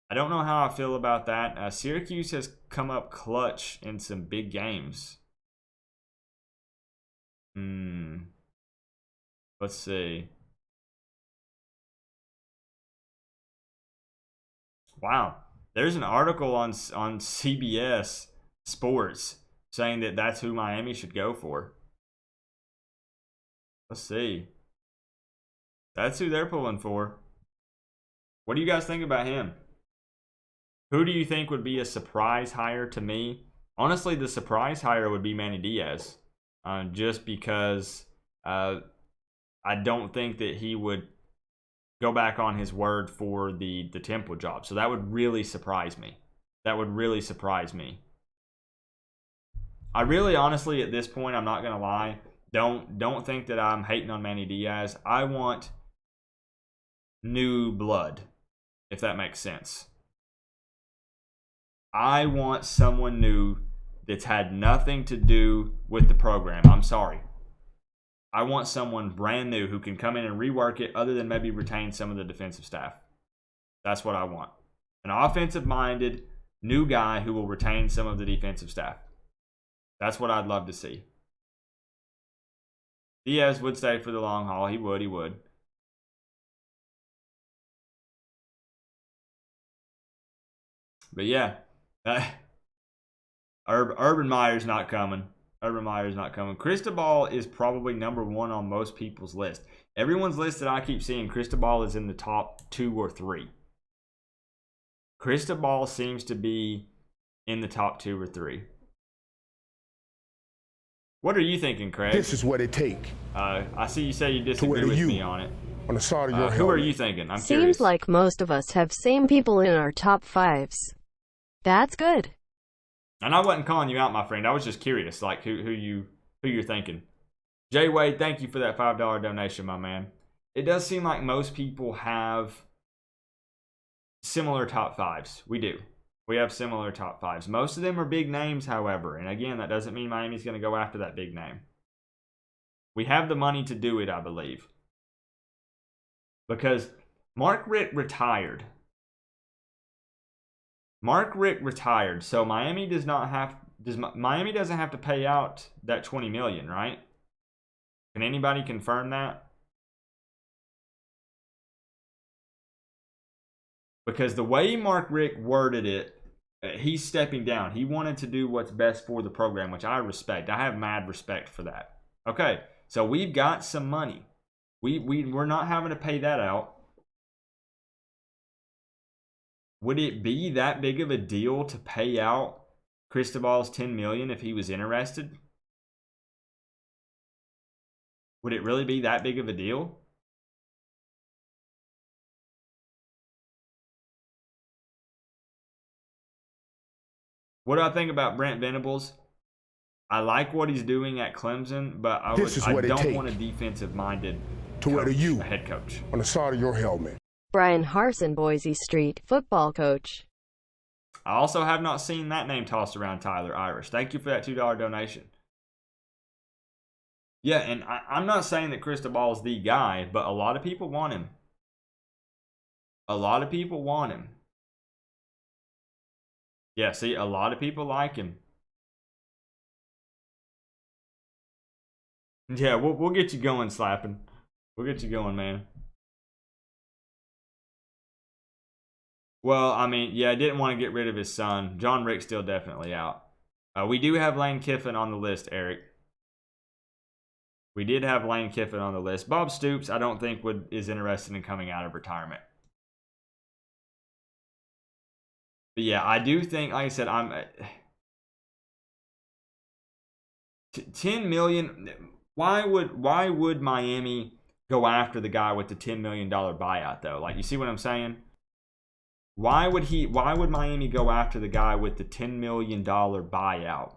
I don't know how I feel about that. Syracuse has come up clutch in some big games. Let's see. Wow. There's an article on CBS Sports saying that that's who Miami should go for. Let's see. That's who they're pulling for. What do you guys think about him? Who do you think would be a surprise hire to me? Honestly, the surprise hire would be Manny Diaz. Just because I don't think that he would go back on his word for the Temple job. So that would really surprise me. That would really surprise me. I really, honestly, at this point, I'm not going to lie, don't think that I'm hating on Manny Diaz. I want new blood, if that makes sense. I want someone new that's had nothing to do with the program. I'm sorry. I want someone brand new who can come in and rework it other than maybe retain some of the defensive staff. That's what I want. An offensive-minded, new guy who will retain some of the defensive staff. That's what I'd love to see. Diaz would stay for the long haul. He would. But yeah, Urban Meyer's not coming. Cristobal is probably number 1 on most people's list. Everyone's list that I keep seeing, Cristobal is in the top 2 or 3. Cristobal seems to be in the top 2 or 3. What are you thinking, Craig? This is what it takes. I see you say you disagree with me on it. On the side of your helmet. Who are you thinking? I'm Seems curious. like most of us have same people in our top 5s. That's good. And I wasn't calling you out, my friend. I was just curious, like who you're thinking. Jay Wade, thank you for that $5 donation, my man. It does seem like most people have similar top 5s. We do. We have similar top 5s. Most of them are big names, however. And again, that doesn't mean Miami's going to go after that big name. We have the money to do it, I believe. Because Mark Richt retired. So Miami doesn't have to pay out that $20 million, right? Can anybody confirm that? Because the way Mark Richt worded it, he's stepping down. He wanted to do what's best for the program, which I respect. I have mad respect for that. Okay, so we've got some money. We're not having to pay that out. Would it be that big of a deal to pay out Cristobal's $10 million if he was interested? Would it really be that big of a deal? What do I think about Brent Venables? I like what he's doing at Clemson, but I don't want a defensive-minded head coach on the side of your helmet. Brian Harsin, Boise Street football coach. I also have not seen that name tossed around, Tyler Irish. Thank you for that $2 donation. Yeah, and I'm not saying that Cristobal is the guy, but a lot of people want him. A lot of people want him. Yeah, see, a lot of people like him. Yeah, we'll get you going, Slapping. We'll get you going, man. Well, I mean, yeah, I didn't want to get rid of his son. John Rick's still definitely out. We do have Lane Kiffin on the list, Eric. We did have Lane Kiffin on the list. Bob Stoops, I don't think is interested in coming out of retirement. But yeah, I do think, like I said, I'm 10 million. Why would Miami go after the guy with the $10 million buyout though? Like, you see what I'm saying? Why would Miami go after the guy with the $10 million buyout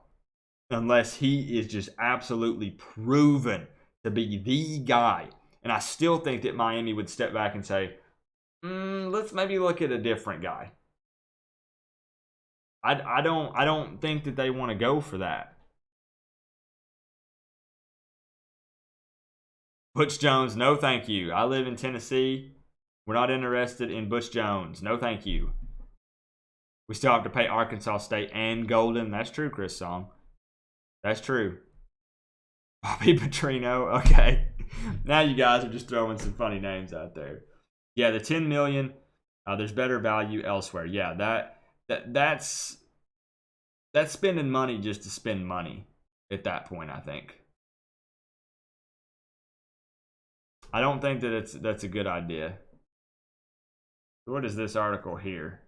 unless he is just absolutely proven to be the guy? And I still think that Miami would step back and say, let's maybe look at a different guy. I don't think that they want to go for that. Butch Jones, no thank you. I live in Tennessee. We're not interested in Butch Jones. No thank you. We still have to pay Arkansas State and Golden. That's true, Chris Song. That's true. Bobby Petrino. Okay. Now you guys are just throwing some funny names out there. Yeah, the $10 million, there's better value elsewhere. Yeah, that's spending money just to spend money at that point, I think. I don't think that that's a good idea. What is this article here?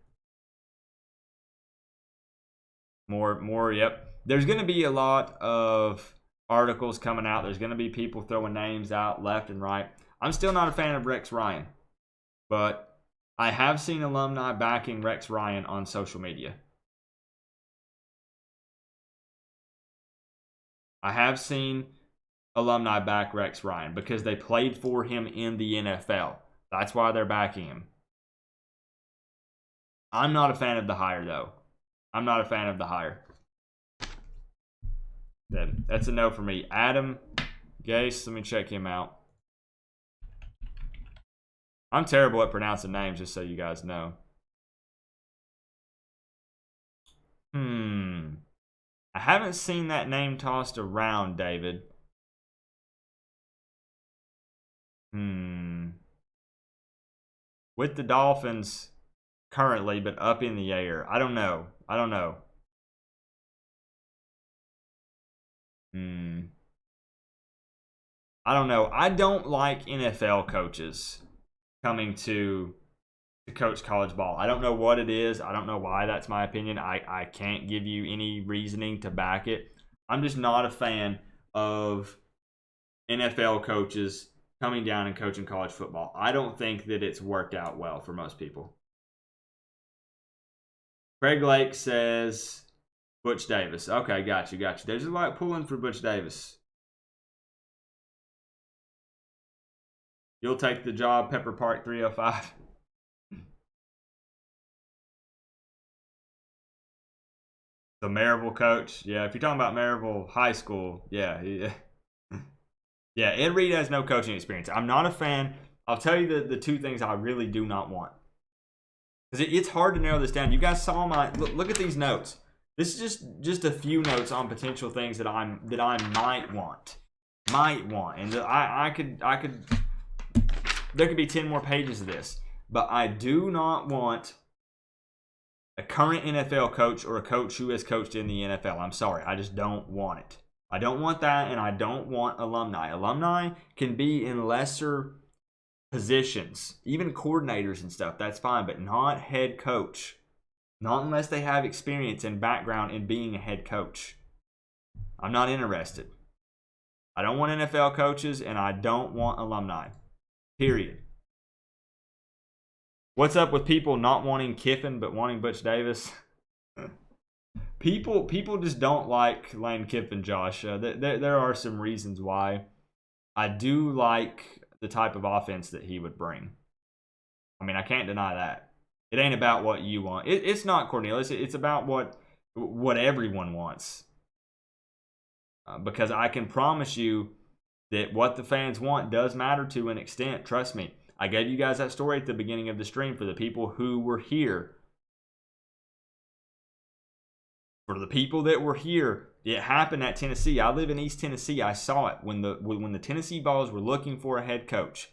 More, yep. There's going to be a lot of articles coming out. There's going to be people throwing names out left and right. I'm still not a fan of Rex Ryan, but I have seen alumni backing Rex Ryan on social media. I have seen alumni back Rex Ryan because they played for him in the NFL. That's why they're backing him. I'm not a fan of the hire, though. I'm not a fan of the hire. That's a no for me. Adam Gase, let me check him out. I'm terrible at pronouncing names, just so you guys know. I haven't seen that name tossed around, David. With the Dolphins currently, but up in the air. I don't know. I don't know. I don't like NFL coaches coming to coach college ball. I don't know what it is. I don't know why. That's my opinion. I can't give you any reasoning to back it. I'm just not a fan of NFL coaches coming down and coaching college football. I don't think that it's worked out well for most people. Craig Lake says Butch Davis. Okay, got you. There's a lot pulling for Butch Davis. You'll take the job, Pepper Park 305. The Maryville coach. Yeah, if you're talking about Maryville High School, yeah. Yeah, Ed Reed has no coaching experience. I'm not a fan. I'll tell you the two things I really do not want. Because it's hard to narrow this down. You guys saw my... Look at these notes. This is just a few notes on potential things that I might want. And I could... There could be 10 more pages of this. But I do not want a current NFL coach or a coach who has coached in the NFL. I'm sorry. I just don't want it. I don't want that, and I don't want alumni. Alumni can be in lesser positions, even coordinators and stuff. That's fine, but not head coach. Not unless they have experience and background in being a head coach. I'm not interested. I don't want NFL coaches, and I don't want alumni. Period. What's up with people not wanting Kiffin but wanting Butch Davis? People just don't like Lane Kiffin, Josh. There are some reasons why. I do like the type of offense that he would bring. I mean, I can't deny that. It ain't about what you want. It's not, Cornelius. It's about what everyone wants. Because I can promise you that what the fans want does matter to an extent. Trust me. I gave you guys that story at the beginning of the stream for the people who were here. For the people that were here, it happened at Tennessee. I live in East Tennessee. I saw it when the Tennessee Vols were looking for a head coach.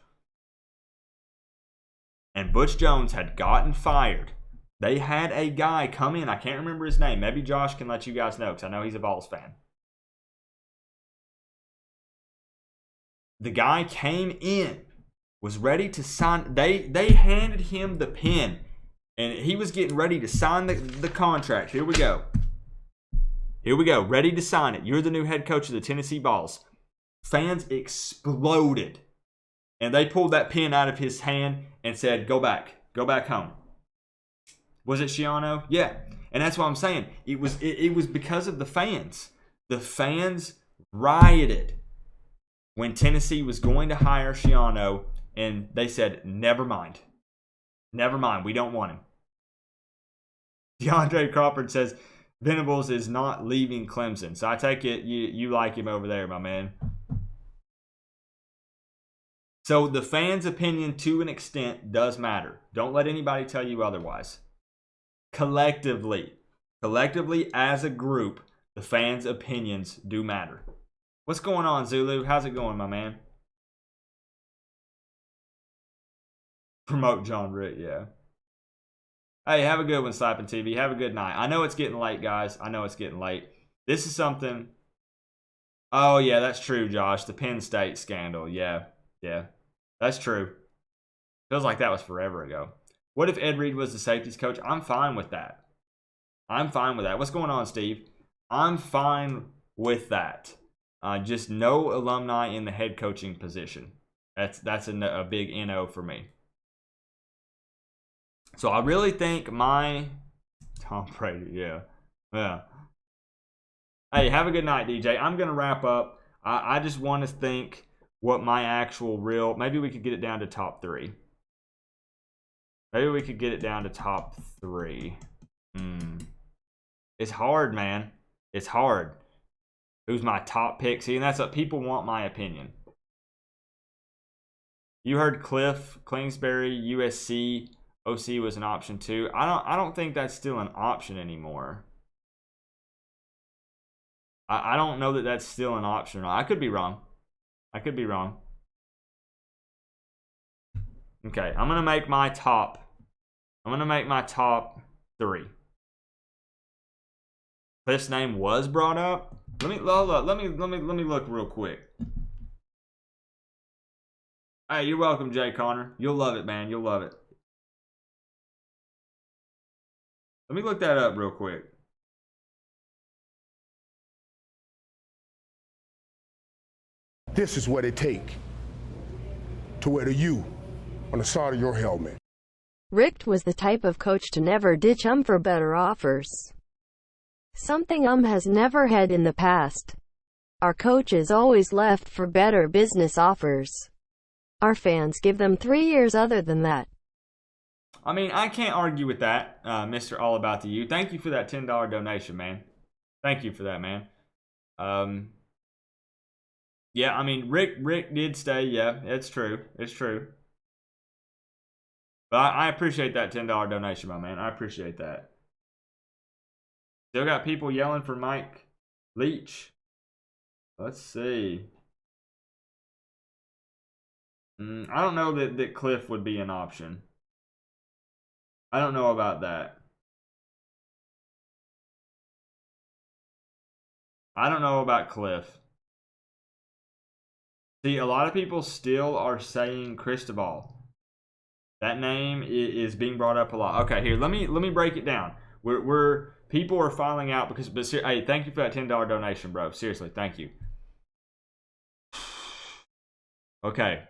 And Butch Jones had gotten fired. They had a guy come in. I can't remember his name. Maybe Josh can let you guys know because I know he's a Vols fan. The guy came in, was ready to sign. They handed him the pen, and he was getting ready to sign the contract. Here we go. Here we go. Ready to sign it. You're the new head coach of the Tennessee Vols. Fans exploded. And they pulled that pen out of his hand and said, go back. Go back home. Was it Schiano? Yeah. And that's what I'm saying. It was because of the fans. The fans rioted when Tennessee was going to hire Schiano, and they said, never mind. Never mind. We don't want him. DeAndre Crawford says, Venables is not leaving Clemson. So I take it you like him over there, my man. So the fans' opinion to an extent does matter. Don't let anybody tell you otherwise. Collectively as a group, the fans' opinions do matter. What's going on, Zulu? How's it going, my man? Promote John Ritt, yeah. Hey, have a good one, Slapping TV. Have a good night. I know it's getting late, guys. I know it's getting late. This is something... Oh, yeah, that's true, Josh. The Penn State scandal. Yeah. That's true. Feels like that was forever ago. What if Ed Reed was the safeties coach? I'm fine with that. What's going on, Steve? I'm fine with that. Just no alumni in the head coaching position. That's a big NO for me. So I really think my Tom Brady, yeah. Hey, have a good night, DJ. I'm gonna wrap up. I just want to think what my actual real. Maybe we could get it down to top 3. It's hard, man. It's hard. Who's my top pick? See, and that's what people want. My opinion. You heard Cliff Kingsbury, USC. OC was an option too. I don't think that's still an option anymore. I don't know that that's still an option. I could be wrong. Okay, I'm gonna make my top 3. Cliff's name was brought up. Let me look real quick. Hey, you're welcome, Jay Connor. You'll love it, man. You'll love it. Let me look that up real quick. This is what it takes to wear the U on the side of your helmet. Richt was the type of coach to never ditch for better offers. Something has never had in the past. Our coaches always left for better business offers. Our fans give them 3 years other than that. I mean, I can't argue with that, Mr. All About the U. Thank you for that $10 donation, man. Thank you for that, man. Yeah, I mean, Rick did stay. Yeah, it's true. But I appreciate that $10 donation, my man. I appreciate that. Still got people yelling for Mike Leach. Let's see. I don't know that Cliff would be an option. I don't know about that. I don't know about Cliff. See, a lot of people still are saying Cristobal. That name is being brought up a lot. Okay, here, let me break it down. We're people are filing out because, but hey, thank you for that $10 donation, bro. Seriously, thank you. Okay,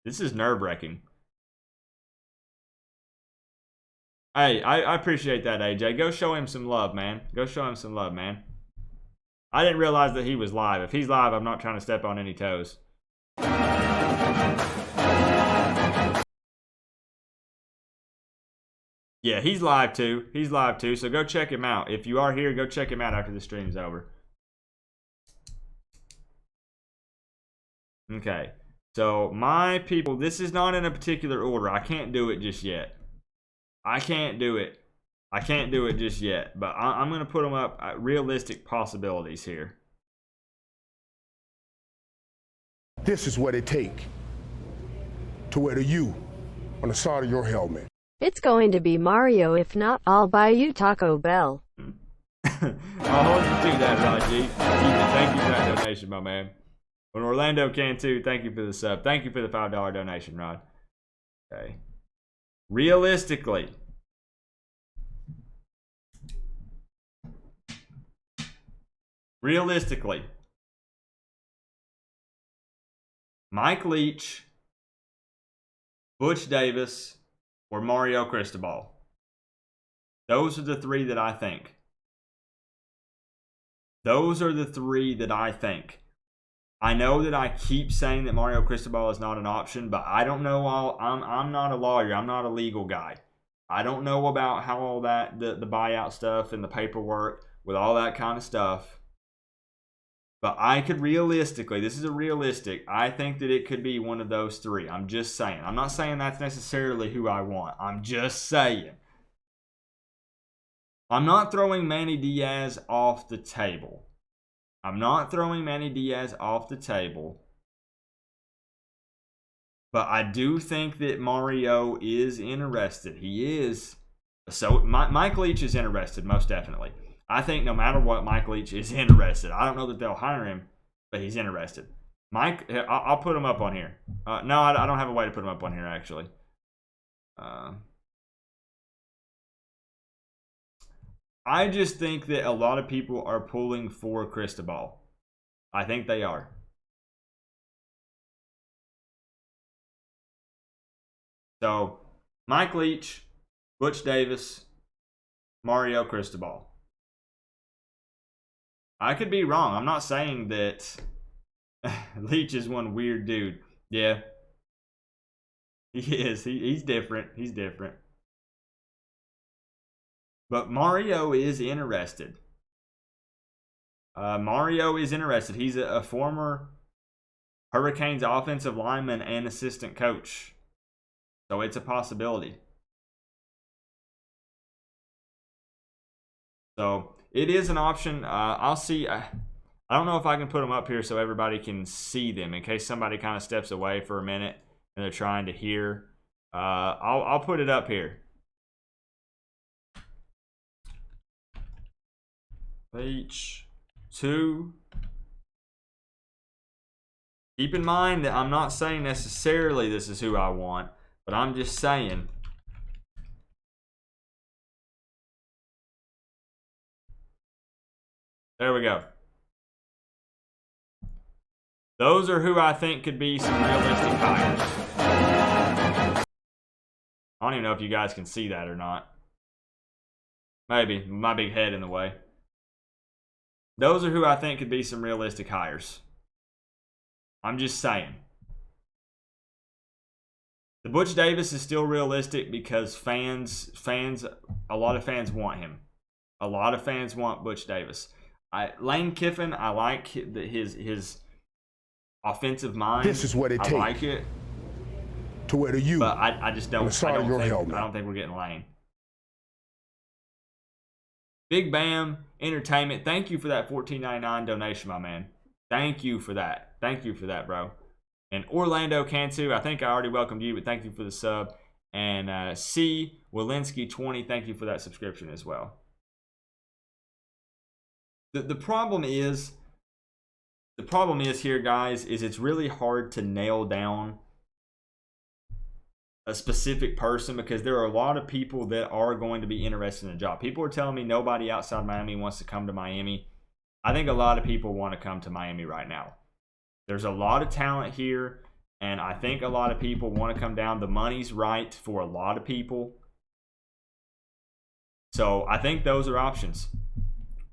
this is nerve-wracking. Hey, I appreciate that, AJ. Go show him some love, man. Go show him some love, man. I didn't realize that he was live. If he's live, I'm not trying to step on any toes. Yeah, he's live too. He's live too. So go check him out. If you are here, go check him out after the stream's over. Okay. So my people, this is not in a particular order. I can't do it just yet. I can't do it. I can't do it just yet. But I'm going to put them up at realistic possibilities here. This is what it takes to wear the U on the side of your helmet. It's going to be Mario. If not, I'll buy you Taco Bell. I'll hold you to that, Raji. Thank you for that donation, my man. When Orlando can too, thank you for the sub. Thank you for the $5 donation, Rod. Okay. Realistically, Mike Leach, Butch Davis, or Mario Cristobal. Those are the three that I think. Those are the three that I think. I know that I keep saying that Mario Cristobal is not an option, but I don't know all. I'm not a lawyer. I'm not a legal guy. I don't know about how all that the buyout stuff and the paperwork with all that kind of stuff. But I could realistically, this is a realistic, I think that it could be one of those three. I'm just saying. I'm not saying that's necessarily who I want. I'm just saying. I'm not throwing Manny Diaz off the table. I'm not throwing Manny Diaz off the table. But I do think that Mario is interested. He is. So Mike Leach is interested, most definitely. I think no matter what, Mike Leach is interested. I don't know that they'll hire him, but he's interested. Mike, I'll put him up on here. No, I don't have a way to put him up on here, actually. I just think that a lot of people are pulling for Cristobal. I think they are. So, Mike Leach, Butch Davis, Mario Cristobal. I could be wrong. I'm not saying that Leach is one weird dude. Yeah. He is. He's different. He's different. But Mario is interested. Mario is interested. He's a former Hurricanes offensive lineman and assistant coach. So it's a possibility. So it is an option. I'll see. I don't know if I can put them up here so everybody can see them in case somebody kind of steps away for a minute and they're trying to hear. I'll put it up here. Page 2. Keep in mind that I'm not saying necessarily this is who I want, but I'm just saying. There we go. Those are who I think could be some realistic hires. I don't even know if you guys can see that or not. Maybe. My big head in the way. Those are who I think could be some realistic hires. I'm just saying. The Butch Davis is still realistic because a lot of fans want him. A lot of fans want Butch Davis. Lane Kiffin, I like his offensive mind. This is what it takes. I like it. To wear the U. But I just don't. I don't helmet. think we're getting Lane. Big Bam Entertainment. Thank you for that $14.99 donation, my man. Thank you for that. Thank you for that, bro. And Orlando Cantu, I think I already welcomed you, but thank you for the sub. And C. Walensky 20, thank you for that subscription as well. The problem is here, guys, is it's really hard to nail down a specific person because there are a lot of people that are going to be interested in a job. People are telling me nobody outside Miami wants to come to Miami. I think a lot of people want to come to Miami right now. There's a lot of talent here, and I think a lot of people want to come down. The money's right for a lot of people. So I think those are options.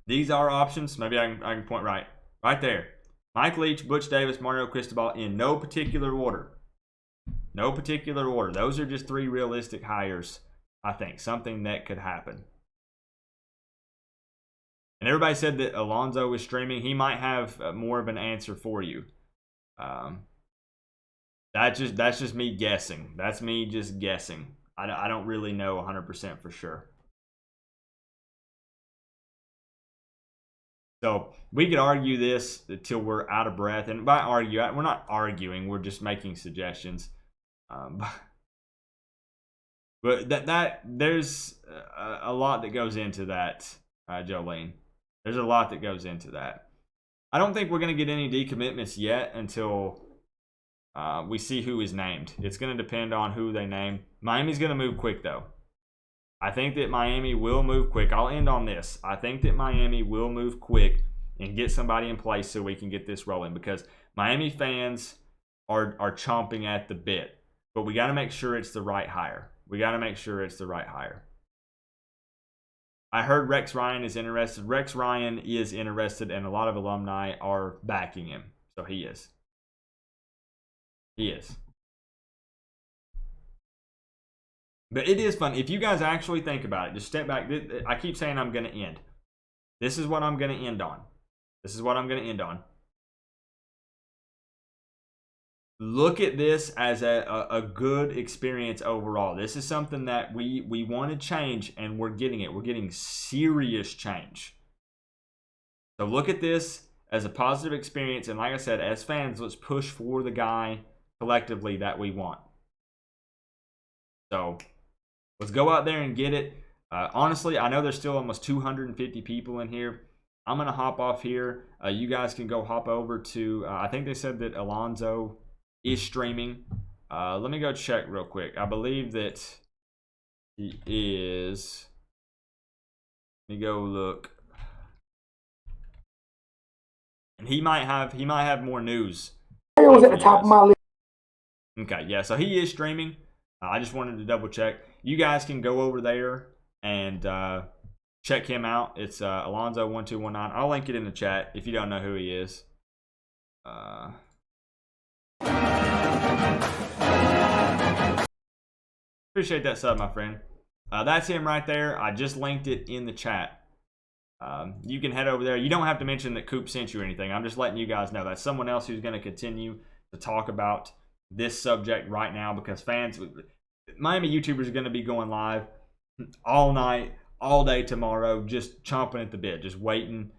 These are options. Maybe I can point right there. Mike Leach, Butch Davis, Mario Cristobal in no particular order. No particular order. Those are just 3 realistic hires, I think. Something that could happen. And everybody said that Alonzo is streaming. He might have more of an answer for you. That's just me guessing. That's me just guessing. I don't really know 100% for sure. So we could argue this until we're out of breath. And by argue, we're not arguing. We're just making suggestions. But there's a lot that goes into that, Jolene. There's a lot that goes into that. I don't think we're going to get any decommitments yet until we see who is named. It's going to depend on who they name. Miami's going to move quick, though. I think that Miami will move quick. I'll end on this. I think that Miami will move quick and get somebody in place so we can get this rolling because Miami fans are chomping at the bit. But we got to make sure it's the right hire. I heard Rex Ryan is interested. Rex Ryan is interested, and a lot of alumni are backing him. So he is. But it is fun. If you guys actually think about it, just step back. I keep saying I'm going to end. This is what I'm going to end on. Look at this as a good experience overall. This is something that we want to change, and we're getting it. We're getting serious change. So look at this as a positive experience. And like I said, as fans, let's push for the guy collectively that we want. So let's go out there and get it. Honestly, I know there's still almost 250 people in here. I'm going to hop off here. You guys can go hop over to, I think they said that Alonzo is streaming. Let me go check real quick. I believe that he is. Let me go look. And he might have more news. It was at the top of my list. Okay, yeah, so he is streaming. I just wanted to double check. You guys can go over there and check him out. It's Alonzo1219. I'll link it in the chat if you don't know who he is. Appreciate that sub, my friend. That's him right there. I just linked it in the chat. You can head over there. You don't have to mention that Coop sent you or anything. I'm just letting you guys know that's someone else who's going to continue to talk about this subject right now because fans, Miami YouTubers are going to be going live all night, all day tomorrow, just chomping at the bit, just waiting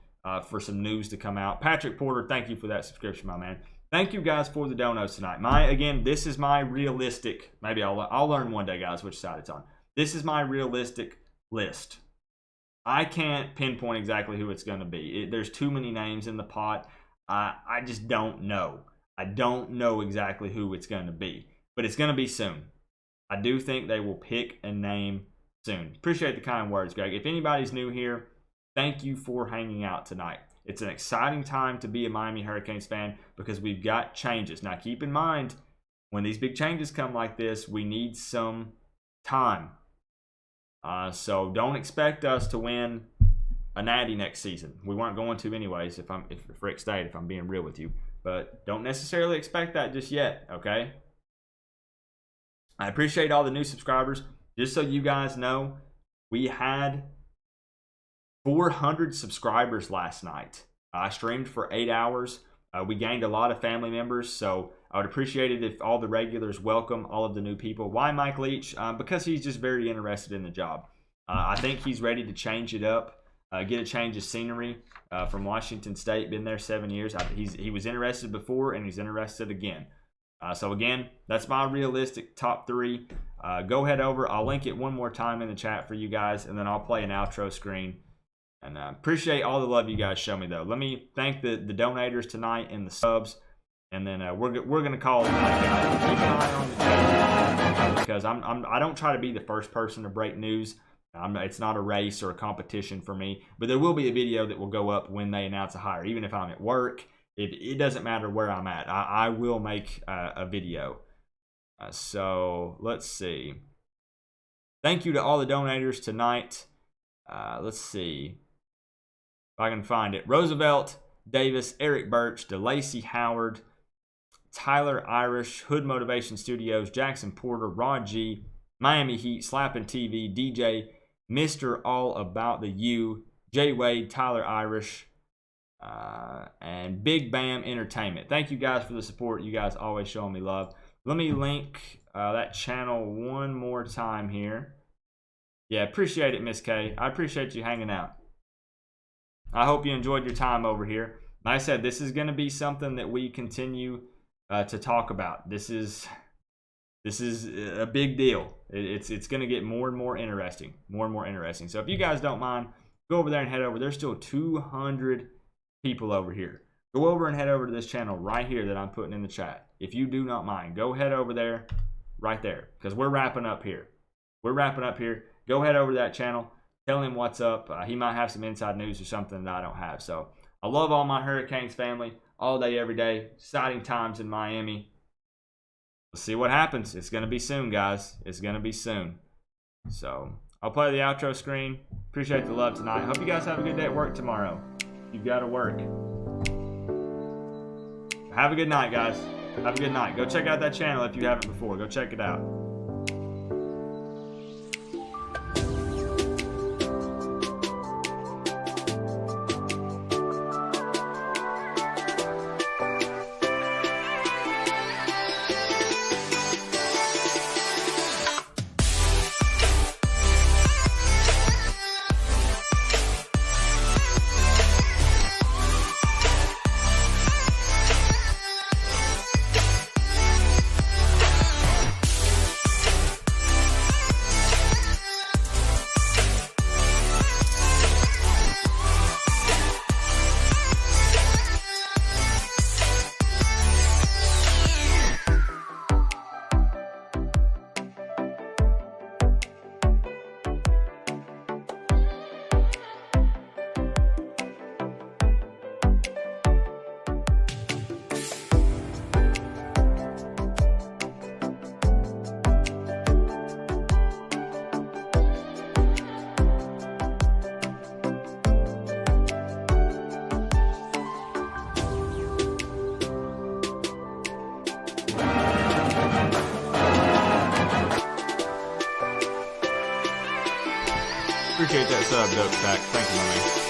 for some news to come out. Patrick Porter, thank you for that subscription, my man. Thank you guys for the donos tonight. Again, this is my realistic. Maybe I'll learn one day, guys, which side it's on. This is my realistic list. I can't pinpoint exactly who it's going to be. There's too many names in the pot. I just don't know. I don't know exactly who it's going to be, but it's going to be soon. I do think they will pick a name soon. Appreciate the kind words, Greg. If anybody's new here, thank you for hanging out tonight. It's an exciting time to be a Miami Hurricanes fan because we've got changes. Now, keep in mind, when these big changes come like this, we need some time. So don't expect us to win a natty next season. We weren't going to anyways if Richt stayed, if I'm being real with you. But don't necessarily expect that just yet, okay? I appreciate all the new subscribers. Just so you guys know, we had 400 subscribers last night. I streamed for 8 hours. We gained a lot of family members, so I would appreciate it if all the regulars welcome all of the new people. Why Mike Leach? Because he's just very interested in the job. I think he's ready to change it up, get a change of scenery from Washington State. Been there 7 years. He was interested before, and he's interested again. So again, that's my realistic top 3. Go head over. I'll link it one more time in the chat for you guys, and then I'll play an outro screen. And appreciate all the love you guys show me, though. Let me thank the donators tonight and the subs. And then we're gonna call it tonight, guys. Keep an eye on the channel because I don't try to be the first person to break news. It's not a race or a competition for me, but there will be a video that will go up when they announce a hire, even if I'm at work. It doesn't matter where I'm at. I will make a video. So let's see. Thank you to all the donators tonight. Let's see if I can find it. Roosevelt Davis, Eric Birch, DeLacy Howard, Tyler Irish, Hood Motivation Studios, Jackson Porter, Rod G, Miami Heat, Slappin' TV, DJ, Mr. All About the U, Jay Wade, Tyler Irish, and Big Bam Entertainment. Thank you guys for the support. You guys always showing me love. Let me link that channel one more time here. Yeah, appreciate it, Miss K. I appreciate you hanging out. I hope you enjoyed your time over here. Like I said, this is going to be something that we continue to talk about. This is a big deal. It's going to get more and more interesting. So if you guys don't mind, go over there and head over. There's still 200 people over here. Go over and head over to this channel right here that I'm putting in the chat. If you do not mind, go head over there, right there, because we're wrapping up here. Go head over to that channel. Tell him what's up. He might have some inside news or something that I don't have. So I love all my Hurricanes family all day, every day. Exciting times in Miami. Let's see what happens. It's going to be soon, guys. It's going to be soon. So I'll play the outro screen. Appreciate the love tonight. Hope you guys have a good day at work tomorrow. You've got to work. Have a good night, guys. Have a good night. Go check out that channel if you haven't before. Go check it out. Appreciate that sub, Dope Stack. Thank you, my man.